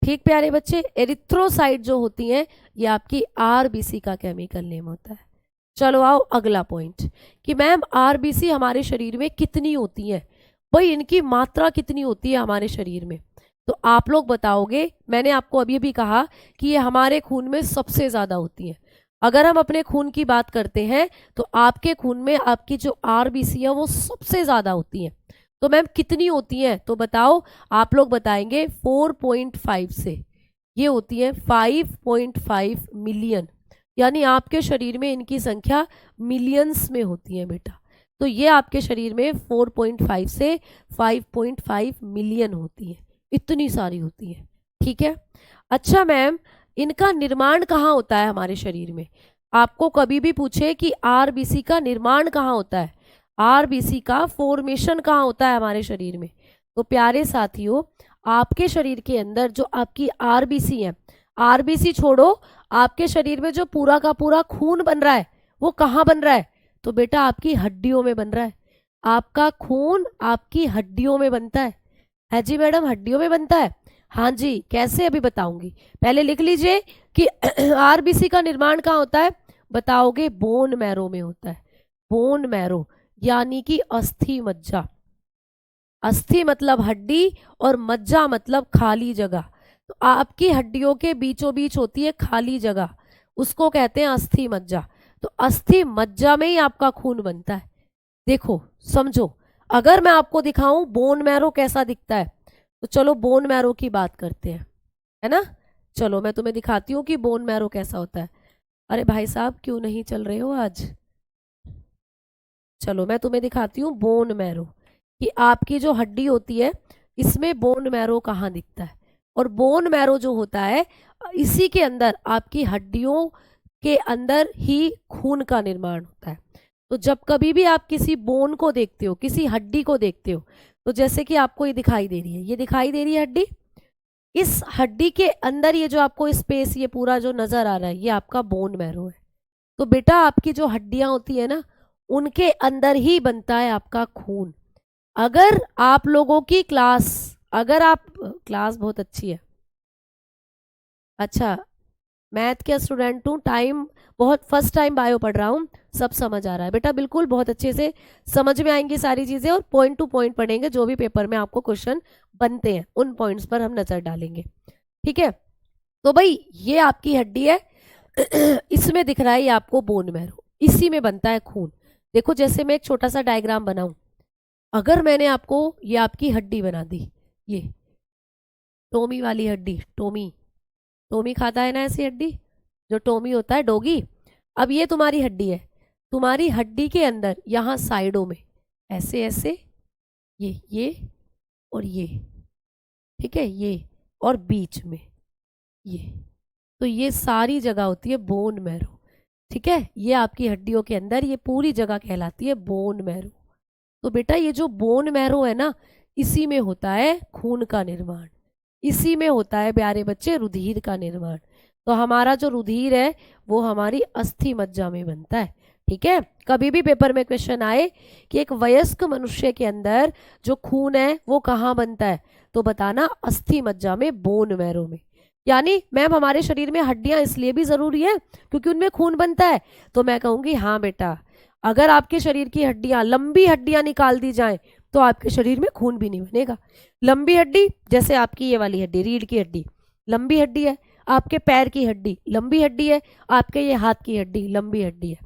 ठीक प्यारे बच्चे, एरिथ्रोसाइट जो होती हैं ये आपकी आरबीसी का केमिकल नेम होता है। चलो आओ अगला पॉइंट कि मैम आरबीसी हमारे शरीर में कितनी होती है, भाई इनकी मात्रा कितनी होती है हमारे शरीर में। तो आप लोग बताओगे, मैंने आपको अभी भी कहा कि ये हमारे खून में सबसे ज़्यादा होती है। अगर हम अपने खून की बात करते हैं तो आपके खून में आपकी जो आरबीसी है वो सबसे ज़्यादा होती है। तो मैम कितनी होती हैं, तो बताओ, आप लोग बताएंगे 4.5 से, ये होती है 5.5 मिलियन, यानी आपके शरीर में इनकी संख्या मिलियंस में होती है बेटा। तो ये आपके शरीर में 4.5 से 5.5 मिलियन होती है, इतनी सारी होती है। ठीक है, अच्छा मैम इनका निर्माण कहाँ होता है हमारे शरीर में, आपको कभी भी पूछे कि आरबीसी का निर्माण कहाँ होता है, आरबीसी का फॉर्मेशन कहाँ होता है हमारे शरीर में, तो प्यारे साथियों आपके शरीर के अंदर जो आपकी आरबीसी है, आरबीसी छोड़ो, आपके शरीर में जो पूरा का पूरा खून बन रहा है वो कहाँ बन रहा है, तो बेटा आपकी हड्डियों में बन रहा है। आपका खून आपकी हड्डियों में बनता है जी मैडम, हड्डियों में बनता है। हाँ जी, कैसे अभी बताऊंगी, पहले लिख लीजिए कि आरबीसी का निर्माण कहाँ होता है, बताओगे बोन मैरो में होता है। बोन मैरो यानी कि अस्थि मज्जा, अस्थि मतलब हड्डी और मज्जा मतलब खाली जगह, तो आपकी हड्डियों के बीचों बीच होती है खाली जगह, उसको कहते हैं अस्थि मज्जा। तो अस्थि मज्जा में ही आपका खून बनता है। देखो समझो, अगर मैं आपको दिखाऊं बोन मैरो कैसा दिखता है, तो चलो बोन मैरो की बात करते हैं, है ना। चलो मैं तुम्हें दिखाती हूँ कि बोन मैरो कैसा होता है। अरे भाई साहब क्यों नहीं चल रहे हो आज, चलो मैं तुम्हें दिखाती हूँ बोन मैरो कि आपकी जो हड्डी होती है इसमें बोन मैरो कहाँ दिखता है। और बोन मैरो जो होता है इसी के अंदर आपकी हड्डियों के अंदर ही खून का निर्माण होता है। तो जब कभी भी आप किसी बोन को देखते हो, किसी हड्डी को देखते हो, तो जैसे कि आपको ये दिखाई दे रही है, ये दिखाई दे रही है हड्डी, इस हड्डी के अंदर ये जो आपको स्पेस ये पूरा जो नजर आ रहा है ये आपका बोन मैरो है। तो बेटा आपकी जो हड्डियां होती है ना उनके अंदर ही बनता है आपका खून। अगर आप लोगों की क्लास, अगर आप क्लास बहुत अच्छी है, अच्छा मैथ के स्टूडेंट हूँ, टाइम बहुत फर्स्ट टाइम बायो पढ़ रहा हूँ, सब समझ आ रहा है बेटा, बिल्कुल बहुत अच्छे से समझ में आएंगी सारी चीज़ें, और पॉइंट टू पॉइंट पढ़ेंगे, जो भी पेपर में आपको क्वेश्चन बनते हैं उन पॉइंट्स पर हम नज़र डालेंगे। ठीक है, तो भाई ये आपकी हड्डी है इसमें दिख रहा है ये आपको बोन मैरो, इसी में बनता है खून। देखो जैसे मैं एक छोटा सा डायग्राम बनाऊं, अगर मैंने आपको ये आपकी हड्डी बना दी, ये टोमी वाली हड्डी, टोमी, टोमी खाता है ना ऐसी हड्डी, जो टोमी होता है डॉगी। अब ये तुम्हारी हड्डी है, तुम्हारी हड्डी के अंदर यहाँ साइडों में ऐसे ऐसे ये और ये, ठीक है, ये और बीच में ये, तो ये सारी जगह होती है बोन मैरो। ठीक है, ये आपकी हड्डियों के अंदर ये पूरी जगह कहलाती है बोन मैरो। तो बेटा ये जो बोन मैरो है ना इसी में होता है खून का निर्माण, इसी में होता है प्यारे बच्चे रुधिर का निर्माण। तो हमारा जो रुधिर है वो हमारी अस्थि मज्जा में बनता है। ठीक है, कभी भी पेपर में क्वेश्चन आए कि एक वयस्क मनुष्य के अंदर जो खून है वो कहाँ बनता है, तो बताना अस्थि मज्जा में, बोन मैरो में। यानी मैम हमारे शरीर में हड्डियां इसलिए भी जरूरी है क्योंकि उनमें खून बनता है, तो मैं कहूंगी हाँ बेटा, अगर आपके शरीर की हड्डियां, लंबी हड्डियां निकाल दी जाएं तो आपके शरीर में खून भी नहीं बनेगा। लंबी हड्डी जैसे आपकी ये वाली हड्डी, रीढ़ की हड्डी लंबी हड्डी है, आपके पैर की हड्डी लंबी हड्डी है, आपके ये हाथ की हड्डी लंबी हड्डी है।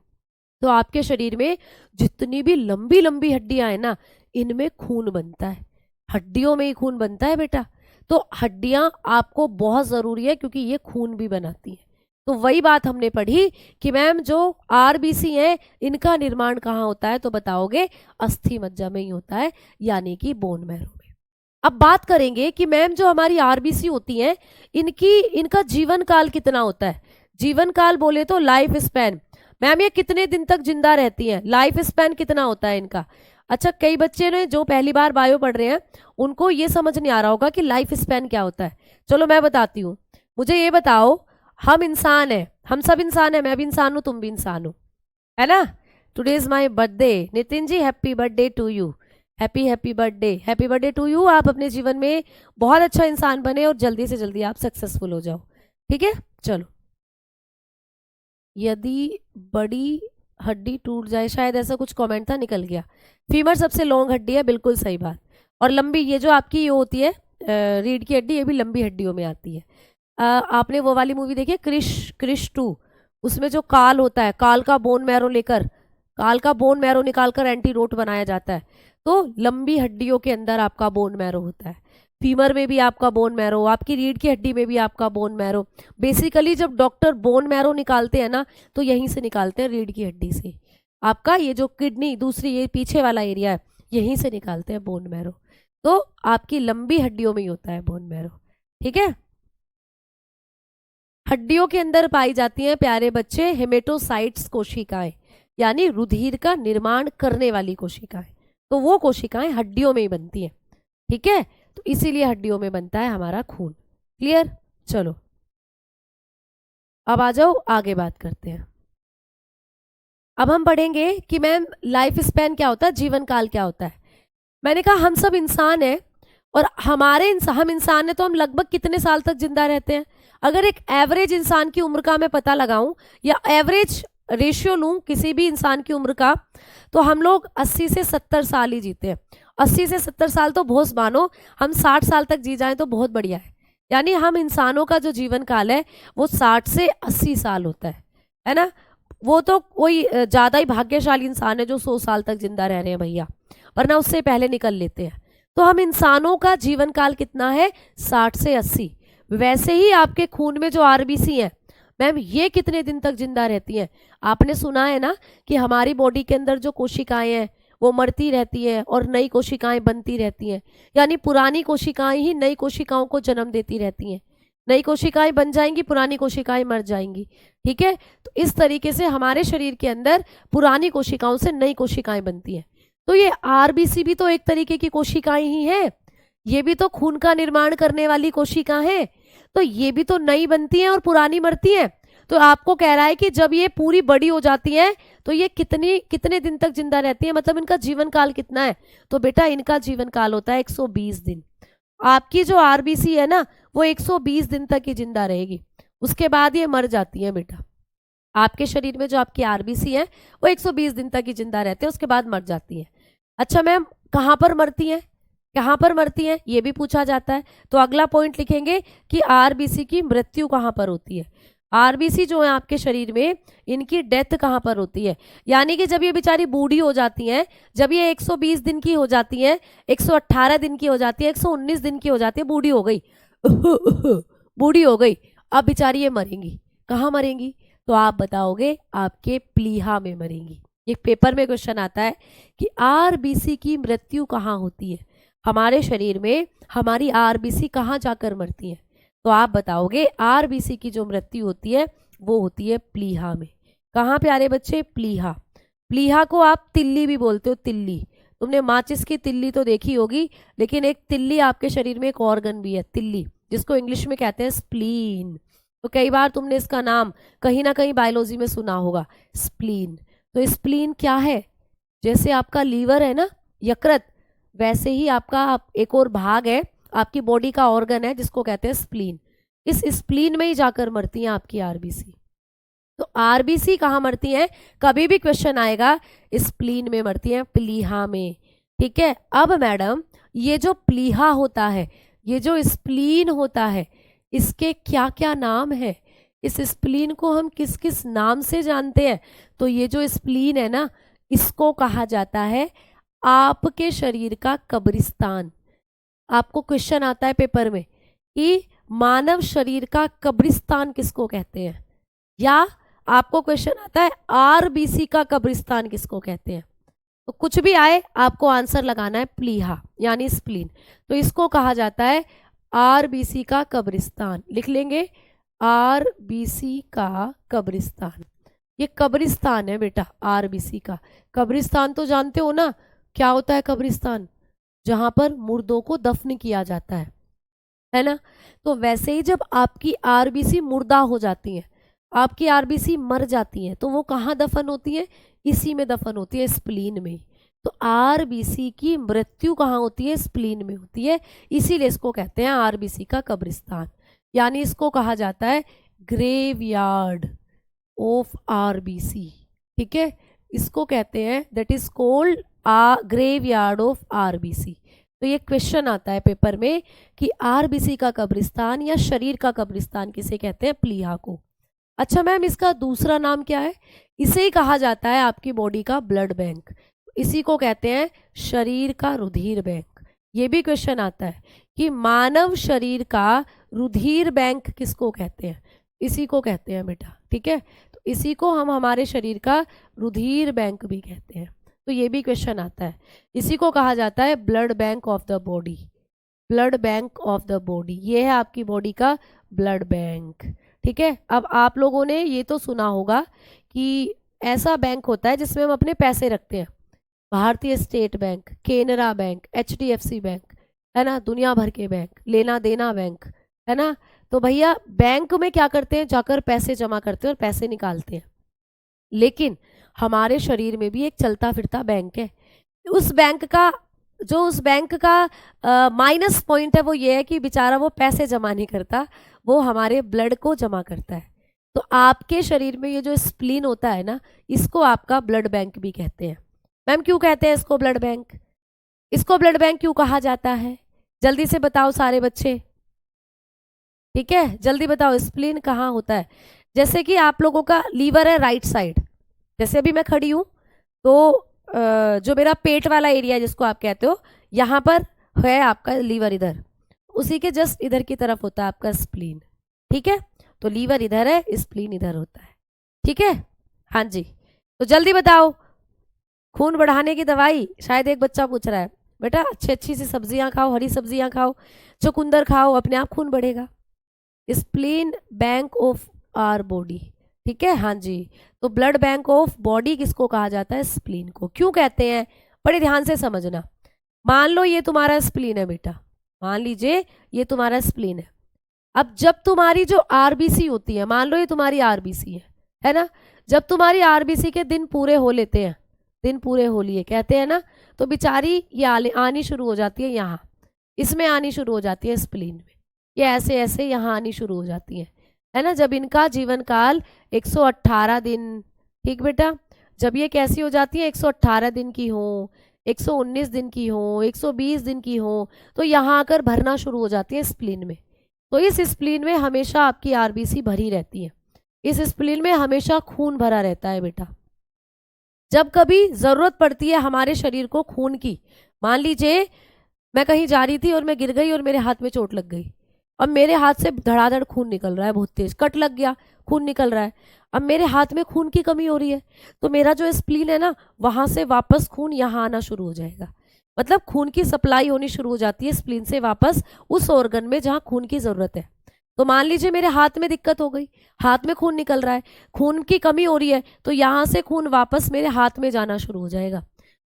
तो आपके शरीर में जितनी भी लंबी लंबी हड्डियां हैं ना, इनमें खून बनता है, हड्डियों में ही खून बनता है बेटा। तो हड्डियां आपको बहुत जरूरी है क्योंकि ये खून भी बनाती है। तो वही बात हमने पढ़ी कि मैम जो आरबीसी है इनका निर्माण कहाँ होता है, तो बताओगे अस्थि मज्जा में ही होता है, यानी कि बोन मैरो में। अब बात करेंगे कि मैम जो हमारी आरबीसी होती हैं इनका जीवन काल कितना होता है। जीवन काल बोले तो लाइफ स्पैन, मैम ये कितने दिन तक जिंदा रहती हैं, लाइफ स्पैन कितना होता है इनका। अच्छा, कई बच्चे ने जो पहली बार बायो पढ़ रहे हैं उनको ये समझ नहीं आ रहा होगा कि लाइफ स्पैन क्या होता है। चलो मैं बताती हूँ। मुझे ये बताओ, हम इंसान हैं, हम सब इंसान हैं, मैं भी इंसान हूँ, तुम भी इंसान हो, है ना। Today is my birthday, Nitin ji happy birthday to you, happy birthday to you. आप अपने जीवन में बहुत अच्छा इंसान बने और जल्दी से जल्दी आप सक्सेसफुल हो जाओ, ठीक है। चलो, यदि बड़ी हड्डी टूट जाए, शायद ऐसा कुछ कमेंट था, निकल गया। फीमर सबसे लॉन्ग हड्डी है, बिल्कुल सही बात। और लंबी, ये जो आपकी ये होती है रीढ़ की हड्डी, ये भी लंबी हड्डियों में आती है। आपने वो वाली मूवी देखी है क्रिश 2, उसमें जो काल होता है, काल का बोन मैरो निकाल कर एंटीडोट बनाया जाता है। तो लंबी हड्डियों के अंदर आपका बोन मैरो होता है, फीमर में भी आपका बोन मैरो, आपकी रीढ़ की हड्डी में भी आपका बोन मैरो। बेसिकली जब डॉक्टर बोन मैरो निकालते हैं ना, तो यहीं से निकालते हैं, रीढ़ की हड्डी से। आपका ये जो किडनी, दूसरी ये पीछे वाला एरिया है, यहीं से निकालते हैं बोन मैरो। तो आपकी लंबी हड्डियों में ही होता है बोन मैरो, ठीक है। हड्डियों के अंदर पाई जाती हैं प्यारे बच्चे हेमेटोसाइट्स कोशिकाएं, यानी रुधिर का निर्माण करने वाली कोशिकाएं। तो वो कोशिकाएं हड्डियों में ही बनती हैं, ठीक है। तो इसीलिए हड्डियों में बनता है हमारा खून। क्लियर। चलो अब आ जाओ, आगे बात करते हैं। अब हम पढ़ेंगे कि मैम लाइफ स्पैन क्या होता है, जीवन काल क्या होता है। मैंने कहा हम सब इंसान हैं और हम इंसान हैं, तो हम लगभग कितने साल तक जिंदा रहते हैं। अगर एक एवरेज इंसान की उम्र का मैं पता लगाऊं या एवरेज रेशियो लूं किसी भी इंसान की उम्र का, तो हम लोग 80 से 70 साल ही जीते हैं। 80 से 70 साल तो बहुत मानो, हम 60 साल तक जी जाएं तो बहुत बढ़िया है। यानी हम इंसानों का जो जीवन काल है वो 60 से 80 साल होता है ना। वो तो कोई ज्यादा ही भाग्यशाली इंसान है जो 100 साल तक जिंदा रह रहे हैं भैया, वरना उससे पहले निकल लेते हैं। तो हम इंसानों का जीवन काल कितना है, 60 से 80। वैसे ही आपके खून में जो आरबीसी है मैम, ये कितने दिन तक जिंदा रहती हैं। आपने सुना है ना कि हमारी बॉडी के अंदर जो कोशिकाएं हैं वो मरती रहती हैं और नई कोशिकाएं बनती रहती हैं, यानी पुरानी कोशिकाएं ही नई कोशिकाओं को जन्म देती रहती हैं। नई कोशिकाएं बन जाएंगी, पुरानी कोशिकाएं मर जाएंगी, ठीक है। तो इस तरीके से हमारे शरीर के अंदर पुरानी कोशिकाओं से नई कोशिकाएं बनती हैं। तो ये आरबीसी भी तो एक तरीके की कोशिकाएं ही है, ये भी तो खून का निर्माण करने वाली कोशिका है। तो ये भी तो नई बनती हैं और पुरानी मरती हैं। तो आपको कह रहा है कि जब ये पूरी बड़ी हो जाती हैं तो ये कितने दिन तक जिंदा रहती है, मतलब इनका जीवन काल कितना है। तो बेटा इनका जीवन काल होता है 120 दिन। आपकी जो आरबीसी है ना वो 120 दिन तक ही जिंदा रहेगी, उसके बाद ये मर जाती है बेटा। आपके शरीर में जो आपकी आरबीसी है वो 120 दिन तक ही जिंदा रहते हैं, उसके बाद मर जाती है। अच्छा मैम कहाँ पर मरती हैं, कहाँ पर मरती हैं, ये भी पूछा जाता है। तो अगला पॉइंट लिखेंगे कि आरबीसी की मृत्यु कहाँ पर होती है। आरबीसी जो है आपके शरीर में, इनकी डेथ कहाँ पर होती है, यानी कि जब ये बेचारी बूढ़ी हो जाती हैं, जब ये 120 दिन की हो जाती हैं, 118 दिन की हो जाती है, 119 दिन की हो जाती है, बूढ़ी हो गई बूढ़ी हो गई, अब बेचारी ये मरेंगी। कहाँ मरेंगी, तो आप बताओगे आपके प्लीहा में मरेंगी। एक पेपर में क्वेश्चन आता है कि आरबीसी की मृत्यु कहाँ होती है, हमारे शरीर में हमारी आरबीसी कहाँ जाकर मरती है। तो आप बताओगे आरबीसी की जो मृत्यु होती है वो होती है प्लीहा में। कहाँ प्यारे बच्चे, प्लीहा। प्लीहा को आप तिल्ली भी बोलते हो, तिल्ली। तुमने माचिस की तिल्ली तो देखी होगी, लेकिन एक तिल्ली आपके शरीर में एक ऑर्गन भी है, तिल्ली, जिसको इंग्लिश में कहते हैं स्प्लीन। तो कई बार तुमने इसका नाम कहीं ना कहीं बायोलॉजी में सुना होगा, स्प्लीन। तो स्प्लीन क्या है, जैसे आपका लीवर है ना, यकृत, वैसे ही आपका एक और भाग है, आपकी बॉडी का ऑर्गन है जिसको कहते हैं स्प्लीन। इस स्प्लीन में ही जाकर मरती हैं आपकी आरबीसी। तो आरबीसी कहाँ मरती हैं, कभी भी क्वेश्चन आएगा स्प्लीन में मरती हैं, प्लीहा में, ठीक है। अब मैडम ये जो प्लीहा होता है, ये जो स्प्लीन होता है, इसके क्या क्या नाम है, इस स्प्लीन को हम किस किस नाम से जानते हैं? तो ये जो स्प्लीन है ना, इसको कहा जाता है आपके शरीर का कब्रिस्तान। आपको क्वेश्चन आता है पेपर में कि मानव शरीर का कब्रिस्तान किसको कहते हैं, या आपको क्वेश्चन आता है आरबीसी का कब्रिस्तान किसको कहते हैं। तो कुछ भी आए आपको आंसर लगाना है प्लीहा यानी स्प्लीन। तो इसको कहा जाता है आरबीसी का कब्रिस्तान। लिख लेंगे आरबीसी का कब्रिस्तान। ये कब्रिस्तान है बेटा आरबीसी का। कब्रिस्तान तो जानते हो ना क्या होता है कब्रिस्तान? जहां पर मुर्दों को दफन किया जाता है ना। तो वैसे ही जब आपकी आरबीसी मुर्दा हो जाती है, आपकी आरबीसी मर जाती है, तो वो कहाँ दफन होती है? इसी में दफन होती है, स्प्लीन में। तो आरबीसी की मृत्यु कहाँ होती है? स्प्लीन में होती है। इसीलिए इसको कहते हैं आरबीसी का कब्रिस्तान, यानी इसको कहा जाता है ग्रेवयार्ड ऑफ आरबीसी। ठीक है, इसको कहते हैं that is cold graveyard of RBC. तो ये क्वेश्चन आता है पेपर में कि आरबीसी का कब्रिस्तान या शरीर का कब्रिस्तान किसे कहते हैं? प्लीहा को। अच्छा मैम, इसका दूसरा नाम क्या है? इसे ही कहा जाता है आपकी बॉडी का ब्लड बैंक। इसी को कहते हैं शरीर का रुधिर बैंक। ये भी क्वेश्चन आता है कि मानव शरीर का रुधिर बैंक किसको कहते हैं? इसी को कहते हैं बेटा। ठीक है, तो इसी को हम हमारे शरीर का रुधिर बैंक भी कहते हैं। तो ये भी क्वेश्चन आता है। इसी को कहा जाता है blood bank of the body. Blood bank of the body, ये है आपकी बॉडी का ब्लड बैंक। ठीक है, अब आप लोगों ने ये तो सुना होगा कि ऐसा बैंक होता है जिसमें हम अपने पैसे रखते हैं। भारतीय state bank, Canara bank, HDFC bank, है ना, दुनिया भर के बैंक, लेना देना बैंक, है ना। तो भैया बैंक में क्या करते हैं? जाकर पैसे जमा करते हैं और पैसे निकालते हैं। लेकिन हमारे शरीर में भी एक चलता फिरता बैंक है। उस बैंक का माइनस पॉइंट है वो ये है कि बेचारा वो पैसे जमा नहीं करता, वो हमारे ब्लड को जमा करता है। तो आपके शरीर में ये जो स्प्लीन होता है ना, इसको आपका ब्लड बैंक भी कहते हैं। मैम क्यों कहते हैं इसको ब्लड बैंक? इसको ब्लड बैंक क्यों कहा जाता है? जल्दी से बताओ सारे बच्चे। ठीक है, जल्दी बताओ स्प्लीन कहाँ होता है? जैसे कि आप लोगों का लीवर है राइट साइड, जैसे अभी मैं खड़ी हूँ तो जो मेरा पेट वाला एरिया जिसको आप कहते हो, यहाँ पर है आपका लीवर, इधर उसी के जस्ट इधर की तरफ होता है आपका स्प्लीन। ठीक है, तो लीवर इधर है, स्प्लीन इधर होता है। ठीक है, हाँ जी। तो जल्दी बताओ, खून बढ़ाने की दवाई शायद एक बच्चा पूछ रहा है। बेटा अच्छी सी सब्जियां खाओ, हरी सब्जियां खाओ, चुकंदर खाओ, अपने आप खून बढ़ेगा। Spleen bank of our body. ठीक है, हाँ जी। तो ब्लड बैंक ऑफ बॉडी किसको कहा जाता है? स्प्लीन को। क्यों कहते हैं? बड़े ध्यान से समझना। मान लो ये तुम्हारा स्प्लीन है बेटा, मान लीजिए ये तुम्हारा स्प्लीन है। अब जब तुम्हारी जो आरबीसी होती है, मान लो ये तुम्हारी आरबीसी है ना, जब तुम्हारी आरबीसी के दिन पूरे हो लेते हैं, दिन पूरे हो लिए कहते हैं ना, तो बेचारी ये आनी शुरू हो जाती है यहाँ, इसमें आनी शुरू हो जाती है स्प्लीन में। ये ऐसे ऐसे यहाँ आनी शुरू हो जाती है ना। जब इनका जीवन काल 118 दिन, ठीक बेटा, जब ये कैसी हो जाती है? 118 दिन की हो, 119 दिन की हो, 120 दिन की हो, तो यहाँ आकर भरना शुरू हो जाती है स्प्लीन में। तो इस स्प्लीन में हमेशा आपकी आरबीसी भरी रहती है, इस स्प्लीन में हमेशा खून भरा रहता है बेटा। जब कभी जरूरत पड़ती है हमारे शरीर को खून की, मान लीजिए मैं कहीं जा रही थी और मैं गिर गई और मेरे हाथ में चोट लग गई, अब मेरे हाथ से धड़ाधड़ खून निकल रहा है, बहुत तेज कट लग गया, खून निकल रहा है। अब मेरे हाथ में खून की कमी हो रही है, तो मेरा जो स्प्लीन है ना, वहां से वापस खून यहाँ आना शुरू हो जाएगा। मतलब खून की सप्लाई होनी शुरू हो जाती है स्प्लीन से वापस उस ऑर्गन में जहाँ खून की जरूरत है। तो मान लीजिए मेरे हाथ में दिक्कत हो गई, हाथ में खून निकल रहा है, खून की कमी हो रही है, तो यहाँ से खून वापस मेरे हाथ में जाना शुरू हो जाएगा।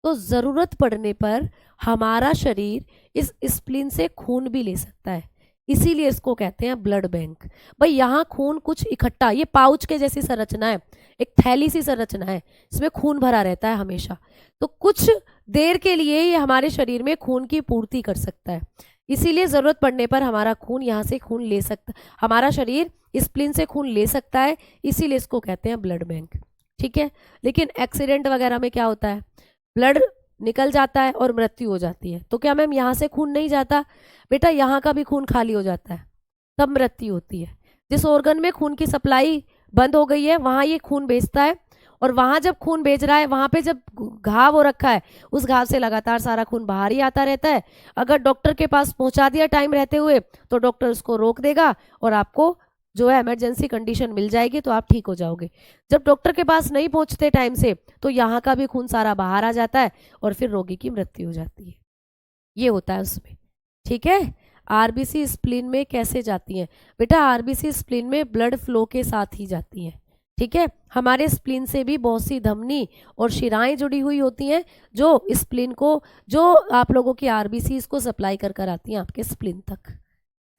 तो जरूरत पड़ने पर हमारा शरीर इस स्प्लीन से खून भी ले सकता है, इसीलिए इसको कहते हैं ब्लड बैंक। भाई यहाँ खून कुछ इकट्ठा, ये पाउच के जैसी संरचना है, एक थैली सी संरचना है, इसमें खून भरा रहता है हमेशा। तो कुछ देर के लिए ये हमारे शरीर में खून की पूर्ति कर सकता है, इसीलिए जरूरत पड़ने पर हमारा खून यहाँ से खून ले सकता, हमारा शरीर स्प्लीन से खून ले सकता है, इसीलिए इसको कहते हैं ब्लड बैंक। ठीक है, लेकिन एक्सीडेंट वगैरह में क्या होता है? ब्लड निकल जाता है और मृत्यु हो जाती है, तो क्या मैम यहाँ से खून नहीं जाता? बेटा यहाँ का भी खून खाली हो जाता है, तब मृत्यु होती है। जिस ऑर्गन में खून की सप्लाई बंद हो गई है वहां ये खून भेजता है, और वहां जब खून भेज रहा है वहां पे जब घाव हो रखा है उस घाव से लगातार सारा खून बाहर ही आता रहता है। अगर डॉक्टर के पास पहुंचा दिया टाइम रहते हुए तो डॉक्टर उसको रोक देगा और आपको जो है इमरजेंसी कंडीशन मिल जाएगी, तो आप ठीक हो जाओगे। जब डॉक्टर के पास नहीं पहुंचते टाइम से तो यहाँ का भी खून सारा बाहर आ जाता है और फिर रोगी की मृत्यु हो जाती है। ये होता है उसमें, ठीक है। आरबीसी स्प्लीन में कैसे जाती हैं बेटा? आरबीसी स्प्लीन में ब्लड फ्लो के साथ ही जाती हैं, ठीक है। हमारे स्प्लीन से भी बहुत सी धमनी और शिराएं जुड़ी हुई होती हैं जो स्प्लीन को, जो आप लोगों की आरबीसी इसको सप्लाई कर कर आती हैं आपके स्प्लीन तक।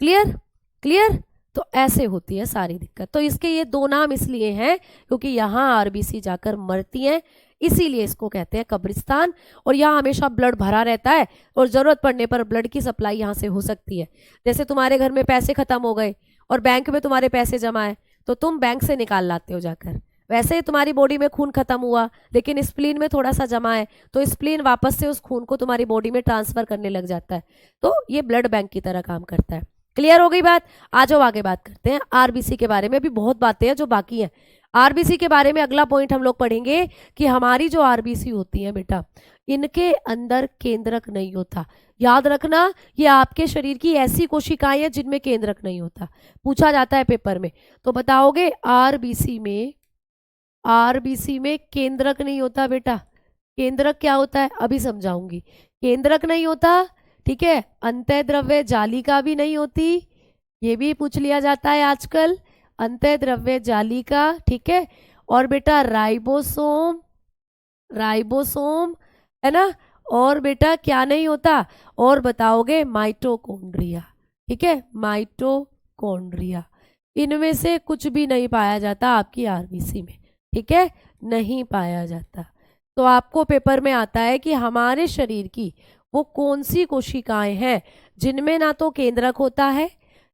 क्लियर? क्लियर? तो ऐसे होती है सारी दिक्कत। तो इसके ये दो नाम इसलिए हैं क्योंकि यहाँ आरबीसी जाकर मरती हैं, इसीलिए इसको कहते हैं कब्रिस्तान। और यहाँ हमेशा ब्लड भरा रहता है और जरूरत पड़ने पर ब्लड की सप्लाई यहाँ से हो सकती है। जैसे तुम्हारे घर में पैसे खत्म हो गए और बैंक में तुम्हारे पैसे जमा है तो तुम बैंक से निकाल लाते हो जाकर, वैसे ही तुम्हारी बॉडी में खून खत्म हुआ लेकिन स्प्लीन में थोड़ा सा जमा है तो स्प्लीन वापस से उस खून को तुम्हारी बॉडी में ट्रांसफर करने लग जाता है। तो ये ब्लड बैंक की तरह काम करता है। क्लियर हो गई बात? आ जाओ आगे बात करते हैं आरबीसी के बारे में। भी बहुत बातें हैं जो बाकी हैं आरबीसी के बारे में। अगला पॉइंट हम लोग पढ़ेंगे कि हमारी जो आरबीसी होती है बेटा, इनके अंदर केंद्रक नहीं होता। याद रखना, ये आपके शरीर की ऐसी कोशिकाएं हैं जिनमें केंद्रक नहीं होता। पूछा जाता है पेपर में तो बताओगे आरबीसी में केंद्रक नहीं होता बेटा। केंद्रक क्या होता है अभी समझाऊंगी। केंद्रक नहीं होता, ठीक है। अंतःद्रव्य जालिका भी नहीं होती, ये भी पूछ लिया जाता है आजकल, अंतःद्रव्य जालिका, ठीक है। और बेटा राइबोसोम है ना। और बेटा क्या नहीं होता? और बताओगे माइटोकॉन्ड्रिया, ठीक है। माइटोकॉन्ड्रिया, इनमें से कुछ भी नहीं पाया जाता आपकी आरबीसी में, ठीक है, नहीं पाया जाता। तो आपको पेपर में आता है कि हमारे शरीर की वो कौन सी कोशिकाएं हैं जिनमें ना तो केंद्रक होता है,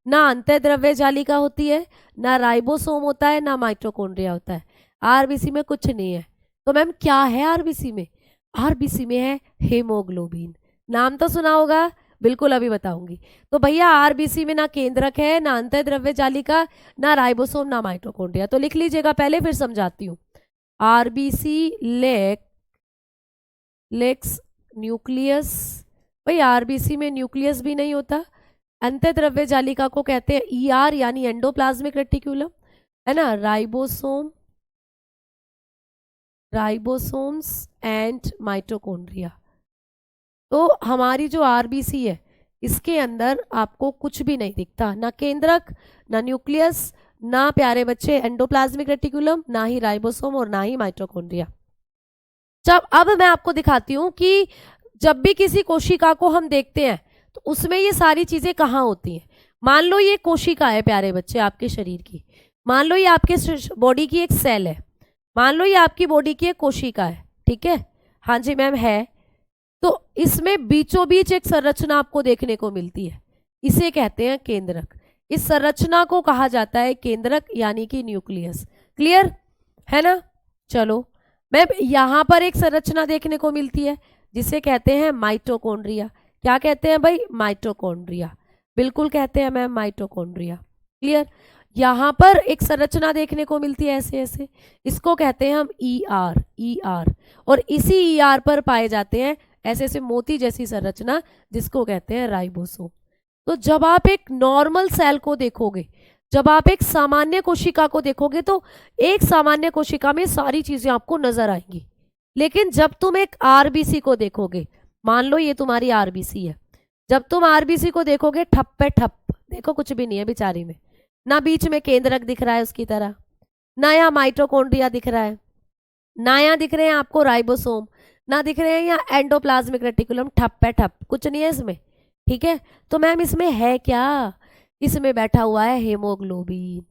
ना अंतःद्रव्य जालिका होती है, ना राइबोसोम होता है, ना माइटोकॉन्ड्रिया होता है। आरबीसी में कुछ नहीं है। तो मैम क्या है आरबीसी में? आरबीसी में है हेमोग्लोबिन। नाम तो सुना होगा, बिल्कुल अभी बताऊंगी। तो भैया आरबीसी में ना केंद्रक है, ना अंतःद्रव्य जालिका, ना राइबोसोम, ना माइटोकॉन्ड्रिया। तो लिख लीजिएगा पहले फिर समझाती हूँ। RBC lacks nucleus. भाई आरबीसी में न्यूक्लियस भी नहीं होता। अंतःद्रव्य जालिका को कहते हैं ईआर यानी एंडोप्लाज्मिक रेटिकुलम, है ना। Ribosomes and mitochondria. तो हमारी जो आरबीसी है इसके अंदर आपको कुछ भी नहीं दिखता, ना केंद्रक, ना न्यूक्लियस, ना प्यारे बच्चे एंडोप्लाज्मिक रेटिकुलम, ना ही राइबोसोम और ना ही माइटोकॉन्ड्रिया। जब अब मैं आपको दिखाती हूँ कि जब भी किसी कोशिका को हम देखते हैं तो उसमें ये सारी चीजें कहाँ होती हैं। मान लो ये कोशिका है प्यारे बच्चे आपके शरीर की, मान लो ये आपके बॉडी की एक सेल है, मान लो ये आपकी बॉडी की एक कोशिका है, ठीक है। हाँ जी मैम है। तो इसमें बीचों बीच एक संरचना आपको देखने को मिलती है, इसे कहते हैं केंद्रक। इस संरचना को कहा जाता है केंद्रक यानी कि न्यूक्लियस। क्लियर है ना? चलो मैम यहाँ पर एक संरचना देखने को मिलती है जिसे कहते हैं माइटोकॉन्ड्रिया। क्या कहते हैं भाई? माइटोकॉन्ड्रिया, बिल्कुल कहते हैं मैम माइटोकॉन्ड्रिया। क्लियर? यहाँ पर एक संरचना देखने को मिलती है ऐसे ऐसे, इसको कहते हैं हम ईआर। और इसी ईआर पर पाए जाते हैं ऐसे ऐसे मोती जैसी संरचना जिसको कहते हैं राइबोसोम। तो जब आप एक नॉर्मल सेल को देखोगे, जब आप एक सामान्य कोशिका को देखोगे तो एक सामान्य कोशिका में सारी चीजें आपको नजर आएंगी। लेकिन जब तुम एक आरबीसी को देखोगे, मान लो ये तुम्हारी आरबीसी है, जब तुम आरबीसी को देखोगे ठप पे ठप, देखो कुछ भी नहीं है बेचारी में, ना बीच में केंद्रक दिख रहा है उसकी तरह, ना यहाँ माइटोकॉन्ड्रिया दिख रहा है, ना यहाँ दिख रहे हैं आपको राइबोसोम, ना दिख रहे हैं यहाँ एंडोप्लाज्मिक रेटिकुलम, ठप पे ठप, कुछ नहीं है इसमें, ठीक है। तो मैम इसमें है क्या? इसमें बैठा हुआ है हेमोग्लोबिन,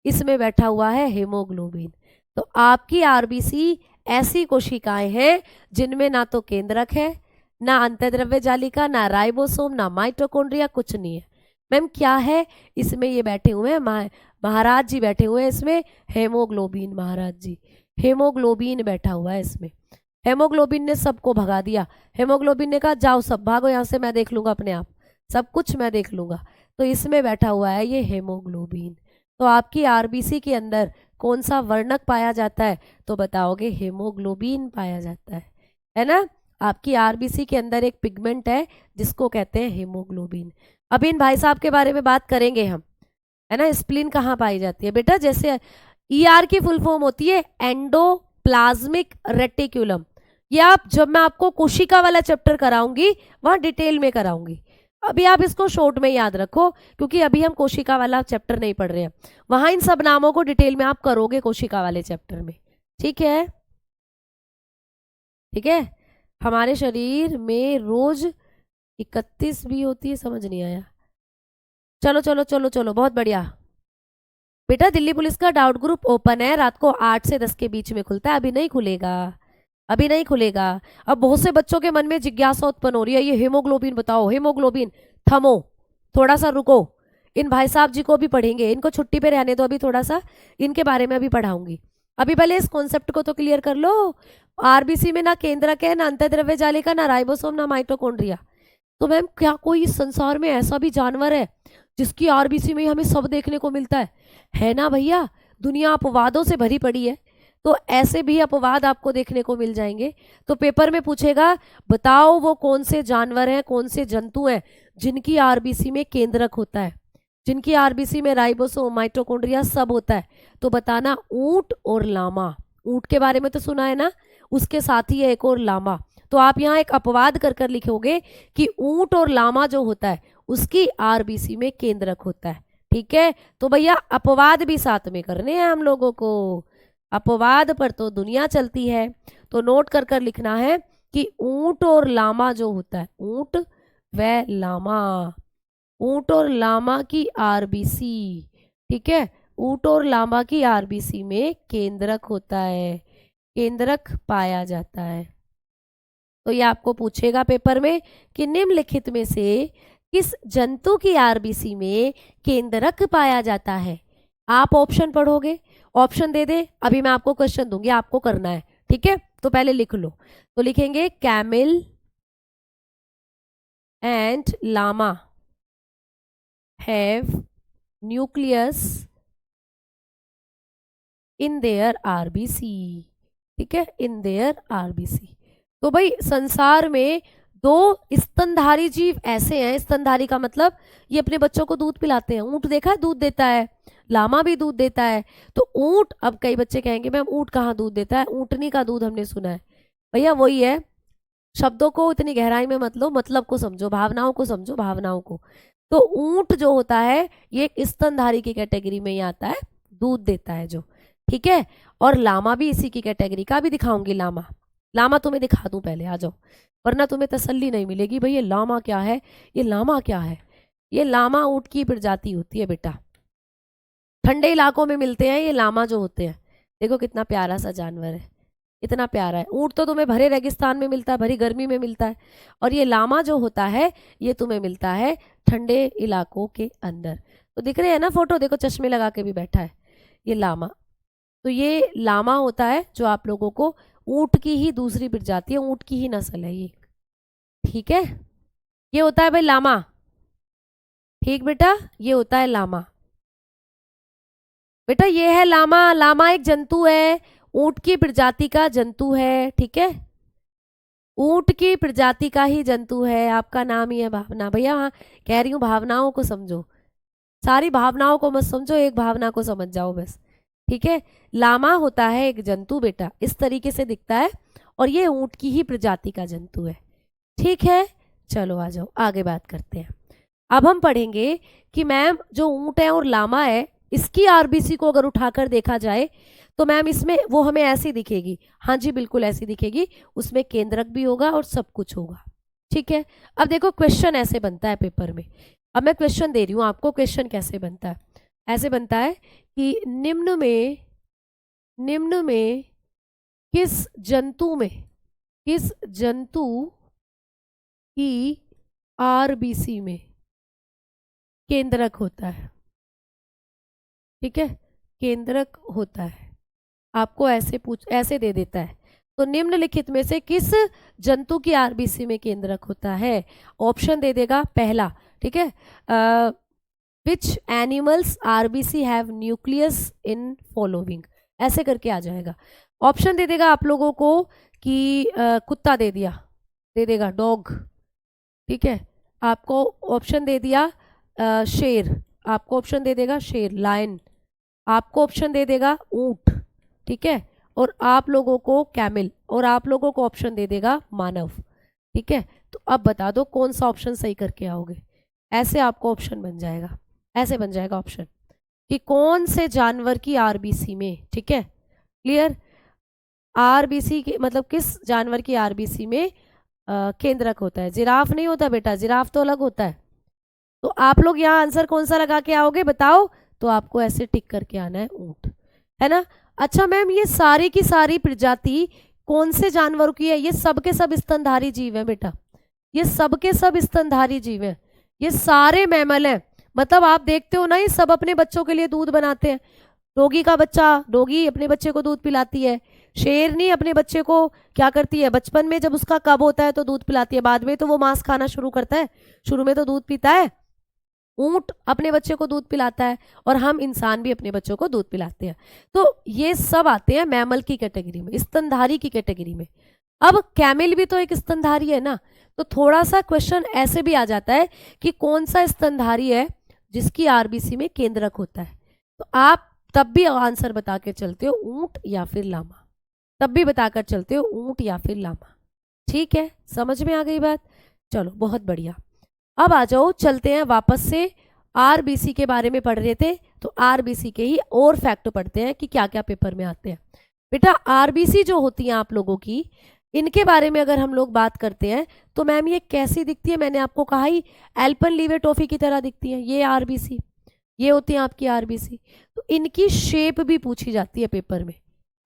इसमें बैठा हुआ है हेमोग्लोबिन। तो आपकी आरबीसी ऐसी कोशिकाएं हैं जिनमें ना तो केंद्रक है, ना अंतःद्रव्य जालिका, ना राइबोसोम, ना माइटोकॉन्ड्रिया, कुछ नहीं है। मैम क्या है? इसमें ये बैठे हुए हैं महाराज जी बैठे हुए हैं इसमें, हेमोग्लोबिन, महाराज जी हेमोग्लोबिन बैठा हुआ है इसमें। हेमोग्लोबिन ने सबको भगा दिया, हेमोग्लोबिन ने कहा जाओ सब भागो यहाँ से, मैं देख लूंगा अपने आप, सब कुछ मैं देख लूंगा। तो इसमें बैठा हुआ है ये हेमोग्लोबिन। तो आपकी आरबीसी के अंदर कौन सा वर्णक पाया जाता है? तो बताओगे हीमोग्लोबिन पाया जाता है ना। आपकी आरबीसी के अंदर एक पिगमेंट है जिसको कहते हैं हीमोग्लोबिन। अभी इन भाई साहब के बारे में बात करेंगे हम, है ना। स्प्लीन कहाँ पाई जाती है बेटा? जैसे ईआर की फुल फॉर्म होती है एंडोप्लाज्मिक रेटिकुलम। ये आप जब मैं आपको कोशिका वाला चैप्टर कराऊंगी वहां डिटेल में कराऊंगी, अभी आप इसको शॉर्ट में याद रखो क्योंकि अभी हम कोशिका वाला चैप्टर नहीं पढ़ रहे हैं। वहां इन सब नामों को डिटेल में आप करोगे कोशिका वाले चैप्टर में, ठीक है। ठीक है, हमारे शरीर में रोज 31 भी होती है, समझ नहीं आया। चलो चलो चलो चलो, बहुत बढ़िया बेटा। दिल्ली पुलिस का डाउट ग्रुप ओपन है, रात को 8 से 10 के बीच में खुलता है। अभी नहीं खुलेगा, अभी नहीं खुलेगा। अब बहुत से बच्चों के मन में जिज्ञासा उत्पन्न हो रही है, ये हीमोग्लोबिन बताओ, हीमोग्लोबिन। थमो, थोड़ा सा रुको, इन भाई साहब जी को भी पढ़ेंगे, इनको छुट्टी पे रहने दो, अभी थोड़ा सा इनके बारे में अभी पढ़ाऊंगी। अभी पहले इस कॉन्सेप्ट को तो क्लियर कर लो। आरबीसी में ना केंद्रक है, ना अंतःद्रव्य जालिका, ना राइबोसोम, ना माइटोकॉन्ड्रिया। तो मैम क्या कोई इस संसार में ऐसा भी जानवर है जिसकी आरबीसी में हमें सब देखने को मिलता है ना भैया। दुनिया अपवादों से भरी पड़ी है, तो ऐसे भी अपवाद आपको देखने को मिल जाएंगे। तो पेपर में पूछेगा बताओ वो कौन से जानवर हैं, कौन से जंतु हैं जिनकी आरबीसी में केंद्रक होता है, जिनकी आरबीसी में राइबोसोम, माइटोकॉन्ड्रिया सब होता है। तो बताना ऊंट और लामा। ऊंट के बारे में तो सुना है ना, उसके साथ ही है एक और लामा। तो आप यहाँ एक अपवाद कर कर लिखोगे कि ऊंट और लामा जो होता है उसकी आरबीसी में केंद्रक होता है, ठीक है। तो भैया अपवाद भी साथ में करने हैं हम लोगों को, अपवाद पर तो दुनिया चलती है। तो नोट कर कर लिखना है कि ऊंट और लामा जो होता है, ऊंट व लामा, ऊंट और लामा की आरबीसी, ठीक है, ऊंट और लामा की आरबीसी में केंद्रक होता है, केंद्रक पाया जाता है। तो ये आपको पूछेगा पेपर में कि निम्नलिखित में से किस जंतु की आरबीसी में केंद्रक पाया जाता है। आप ऑप्शन पढ़ोगे, ऑप्शन दे दे, अभी मैं आपको क्वेश्चन दूंगी, आपको करना है, ठीक है। तो पहले लिख लो, तो लिखेंगे camel and llama have nucleus in their RBC, ठीक है, इन देयर आरबीसी। तो भाई संसार में दो स्तनधारी जीव ऐसे हैं, स्तनधारी का मतलब ये अपने बच्चों को दूध पिलाते हैं। ऊंट देखा है दूध देता है, लामा भी दूध देता है। तो ऊंट, अब कई बच्चे कहेंगे मैम ऊंट कहाँ दूध देता है, ऊंटनी का दूध हमने सुना है। भैया वही है, शब्दों को इतनी गहराई में मत लो, मतलब को समझो, भावनाओं को समझो, भावनाओं को। तो ऊंट जो होता है ये एक स्तनधारी की कैटेगरी में ही आता है, दूध देता है जो, ठीक है। और लामा भी इसी की कैटेगरी का, भी दिखाऊंगी लामा। लामा तुम्हें दिखा दूं पहले, आ जाओ, वरना तुम्हें तसल्ली नहीं मिलेगी भाई ये लामा क्या है, ये लामा क्या है। ये लामा ऊंट की प्रजाति होती है बेटा, ठंडे इलाकों में मिलते हैं ये लामा जो होते हैं। देखो कितना प्यारा सा जानवर है, इतना प्यारा है। ऊंट तो तुम्हें भरे रेगिस्तान में मिलता है, भरी गर्मी में मिलता है, और ये लामा जो होता है ये तुम्हें मिलता है ठंडे इलाकों के अंदर। तो दिख रहे हैं ना फोटो, देखो चश्मे लगा के भी बैठा है ये लामा। तो ये लामा होता है जो आप लोगों को, ऊंट की ही दूसरी प्रजाति है, ऊंट की ही नस्ल है ये, ठीक है। ये होता है भाई लामा, ठीक बेटा, ये होता है लामा। बेटा ये है लामा, लामा एक जंतु है, ऊंट की प्रजाति का जंतु है, ठीक है, ऊंट की प्रजाति का ही जंतु है। आपका नाम ही है भावना। भैया हाँ कह रही हूँ भावनाओं को समझो, सारी भावनाओं को मत समझो, एक भावना को समझ जाओ बस, ठीक है। लामा होता है एक जंतु बेटा, इस तरीके से दिखता है, और ये ऊंट की ही प्रजाति का जंतु है, ठीक है। चलो आ जाओ आगे बात करते हैं। अब हम पढ़ेंगे कि मैम जो ऊंट है और लामा है इसकी आरबीसी को अगर उठाकर देखा जाए तो मैम इसमें वो हमें ऐसी दिखेगी, हाँ जी बिल्कुल ऐसी दिखेगी, उसमें केंद्रक भी होगा और सब कुछ होगा, ठीक है। अब देखो क्वेश्चन ऐसे बनता है पेपर में, अब मैं क्वेश्चन दे रही हूँ आपको, क्वेश्चन कैसे बनता है, ऐसे बनता है कि निम्न में किस जंतु की आरबीसी में केंद्रक होता है, ठीक है, केंद्रक होता है। आपको ऐसे दे देता है, तो निम्नलिखित में से किस जंतु की आरबीसी में केंद्रक होता है। ऑप्शन दे देगा पहला, ठीक है, which animals RBC have nucleus in following, ऐसे करके आ जाएगा। ऑप्शन दे देगा आप लोगों को कि कुत्ता दे दिया, दे देगा डॉग, ठीक है, आपको ऑप्शन दे दिया शेर, आपको ऑप्शन दे देगा शेर, लायन, आपको ऑप्शन दे देगा ऊंट, ठीक है, और आप लोगों को कैमल, और आप लोगों को ऑप्शन दे देगा मानव, ठीक है। तो अब बता दो कौन सा ऑप्शन सही करके आओगे। ऐसे आपको ऑप्शन बन जाएगा, ऐसे बन जाएगा ऑप्शन कि कौन से जानवर की आरबीसी में, ठीक है, क्लियर, आरबीसी के मतलब किस जानवर की आरबीसी में केंद्रक होता है। जिराफ नहीं होता बेटा, जिराफ तो अलग होता है। तो आप लोग यहाँ आंसर कौन सा लगा के आओगे बताओ, तो आपको ऐसे टिक करके आना है ऊंट, है ना। अच्छा मैम ये सारी की सारी प्रजाति कौन से जानवरों की है, ये सब के सब स्तनधारी जीव है बेटा, ये सब के सब स्तनधारी जीव है, ये सारे मैमल हैं। मतलब आप देखते हो ना ये सब अपने बच्चों के लिए दूध बनाते हैं। डोगी का बच्चा, डोगी अपने बच्चे को दूध पिलाती है, शेरनी अपने बच्चे को क्या करती है, बचपन में जब उसका कब होता है तो दूध पिलाती है, बाद में तो वो मांस खाना शुरू करता है, शुरू में तो दूध पीता है। ऊंट अपने बच्चे को दूध पिलाता है, और हम इंसान भी अपने बच्चों को दूध पिलाते हैं। तो ये सब आते हैं मैमल की कैटेगरी में, स्तनधारी की कैटेगरी में। अब कैमल भी तो एक स्तनधारी है ना, तो थोड़ा सा क्वेश्चन ऐसे भी आ जाता है कि कौन सा स्तनधारी है जिसकी आरबीसी में केंद्रक होता है। तो आप तब भी आंसर बता के चलते हो ऊंट या फिर लामा, तब भी बताकर चलते हो ऊंट या फिर लामा, ठीक है, समझ में आ गई बात। चलो बहुत बढ़िया, अब आ जाओ चलते हैं वापस से, आरबीसी के बारे में पढ़ रहे थे तो आरबीसी के ही और फैक्ट पढ़ते हैं कि क्या क्या पेपर में आते हैं। बेटा आरबीसी जो होती हैं आप लोगों की, इनके बारे में अगर हम लोग बात करते हैं तो मैम ये कैसी दिखती है, मैंने आपको कहा ही एल्पेनलीबे टॉफी की तरह दिखती है ये आरबीसी, ये होती है आपकी आरबीसी। तो इनकी शेप भी पूछी जाती है पेपर में,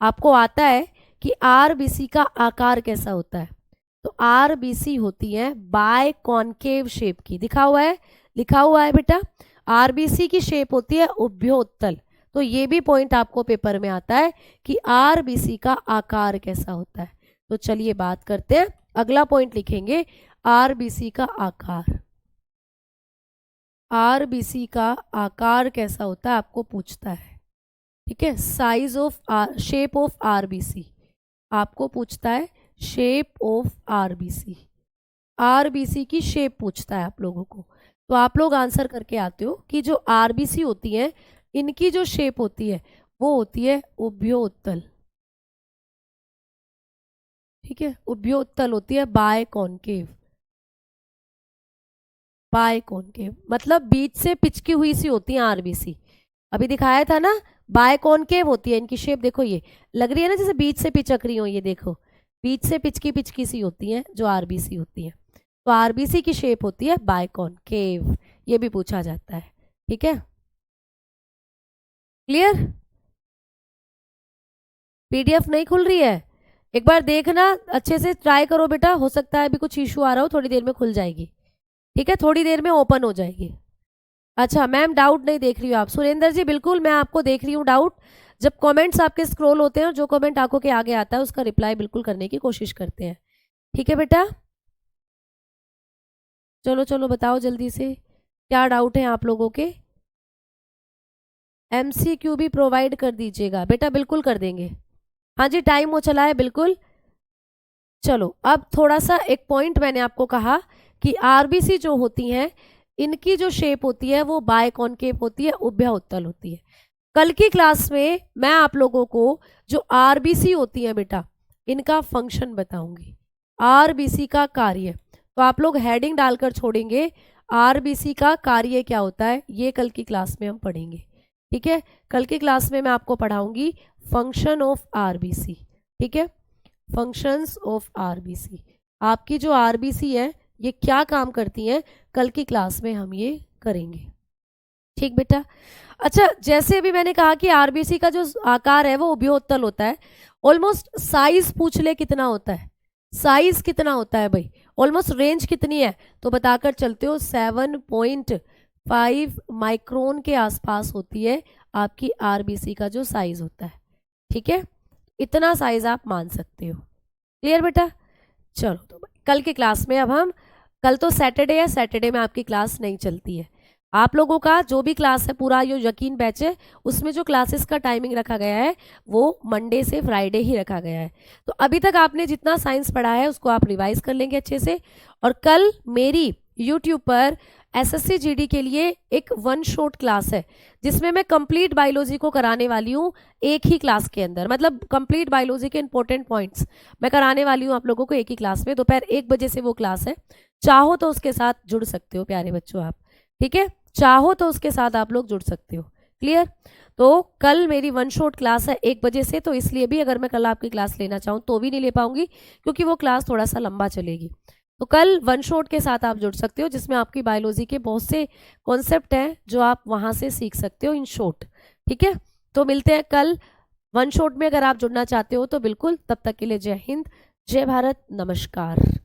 आपको आता है कि आरबीसी का आकार कैसा होता है। तो आरबीसी होती है बाय कॉनकेव शेप की, दिखा हुआ है, लिखा हुआ है बेटा, आरबीसी की शेप होती है उभयोत्तल। तो ये भी पॉइंट आपको पेपर में आता है कि आरबीसी का आकार कैसा होता है। तो चलिए बात करते हैं, अगला पॉइंट लिखेंगे आरबीसी का आकार, आरबीसी का आकार कैसा होता है आपको पूछता है, ठीक है। Size of shape of RBC आपको पूछता है, शेप ऑफ आरबीसी, आरबीसी की शेप पूछता है आप लोगों को। तो आप लोग आंसर करके आते हो कि जो आरबीसी होती है इनकी जो शेप होती है वो होती है उभयोत्तल, ठीक है, उभयोत्तल होती है बाय कॉनकेव, बाय कॉनकेव मतलब बीच से पिचकी हुई सी होती है आरबीसी, अभी दिखाया था ना, बाय कॉनकेव होती है इनकी शेप, देखो ये लग रही है ना जैसे बीच से पिचक रही हो, ये देखो बीच से पिचकी पिचकी सी होती है जो आरबीसी होती है। तो आरबीसी की शेप होती है बाय कॉनकेव, ये भी पूछा जाता है, ठीक है, क्लियर। पीडीएफ नहीं खुल रही है, एक बार देखना अच्छे से, ट्राई करो बेटा, हो सकता है अभी कुछ इशू आ रहा हो, थोड़ी देर में खुल जाएगी, ठीक है, थोड़ी देर में ओपन हो जाएगी। अच्छा मैम डाउट नहीं देख रही हो आप, सुरेंद्र जी बिल्कुल मैं आपको देख रही हूँ डाउट, जब कमेंट्स आपके स्क्रॉल होते हैं और जो कमेंट आंखों के आगे आता है उसका रिप्लाई बिल्कुल करने की कोशिश करते हैं, ठीक है बेटा। चलो चलो बताओ जल्दी से क्या डाउट है आप लोगों के, एमसीक्यू भी प्रोवाइड कर दीजिएगा बेटा, बिल्कुल कर देंगे, हाँ जी टाइम हो चला है बिल्कुल। चलो अब थोड़ा सा एक पॉइंट मैंने आपको कहा कि आरबीसी जो होती हैं इनकी जो शेप होती है वो बाय कॉनकेव होती है, उभयोत्तल होती है। कल की क्लास में मैं आप लोगों को जो आरबीसी होती है बेटा इनका फंक्शन बताऊंगी, आरबीसी का कार्य, तो आप लोग हेडिंग डालकर छोड़ेंगे आरबीसी का कार्य क्या होता है, ये कल की क्लास में हम पढ़ेंगे, ठीक है। कल की क्लास में मैं आपको पढ़ाऊंगी फंक्शन ऑफ आरबीसी, ठीक है, फंक्शंस ऑफ आरबीसी, आपकी जो आरबीसी है ये क्या काम करती हैं कल की क्लास में हम ये करेंगे, ठीक बेटा। अच्छा जैसे अभी मैंने कहा कि आरबीसी का जो आकार है वो उभयोत्तल होता है, ऑलमोस्ट साइज पूछ ले कितना होता है, साइज कितना होता है भाई, ऑलमोस्ट रेंज कितनी है, तो बताकर चलते हो 7.5 माइक्रोन के आसपास होती है आपकी आरबीसी का जो साइज होता है, ठीक है, इतना साइज आप मान सकते हो, क्लियर बेटा। चलो तो कल की क्लास में अब हम, कल तो सैटरडे है, सैटरडे में आपकी क्लास नहीं चलती है, आप लोगों का जो भी क्लास है पूरा यो यकीन बैच है, उसमें जो क्लासेस का टाइमिंग रखा गया है वो मंडे से फ्राइडे ही रखा गया है। तो अभी तक आपने जितना साइंस पढ़ा है उसको आप रिवाइज कर लेंगे अच्छे से। और कल मेरी यूट्यूब पर एसएससी जीडी के लिए एक वन शॉट क्लास है, जिसमें मैं कंप्लीट बायोलॉजी को कराने वाली हूँ एक ही क्लास के अंदर। मतलब कंप्लीट बायोलॉजी के इंपॉर्टेंट पॉइंट्स मैं कराने वाली हूँ आप लोगों को एक ही क्लास में। दोपहर 1 बजे से वो क्लास है, चाहो तो उसके साथ जुड़ सकते हो प्यारे बच्चों आप, ठीक है। चाहो तो उसके साथ आप लोग जुड़ सकते हो। क्लियर। तो कल मेरी वन शॉट क्लास है 1 बजे से, तो इसलिए भी अगर मैं कल आपकी क्लास लेना चाहूँ तो भी नहीं ले पाऊंगी, क्योंकि वो क्लास थोड़ा सा लंबा चलेगी। तो कल वन शॉट के साथ आप जुड़ सकते हो, जिसमें आपकी बायोलॉजी के बहुत से कॉन्सेप्ट हैं जो आप वहां से सीख सकते हो इन शॉर्ट। ठीक है। तो मिलते हैं कल वन शॉट में। अगर आप जुड़ना चाहते हो तो बिल्कुल। तब तक के लिए जय हिंद, जय भारत, नमस्कार।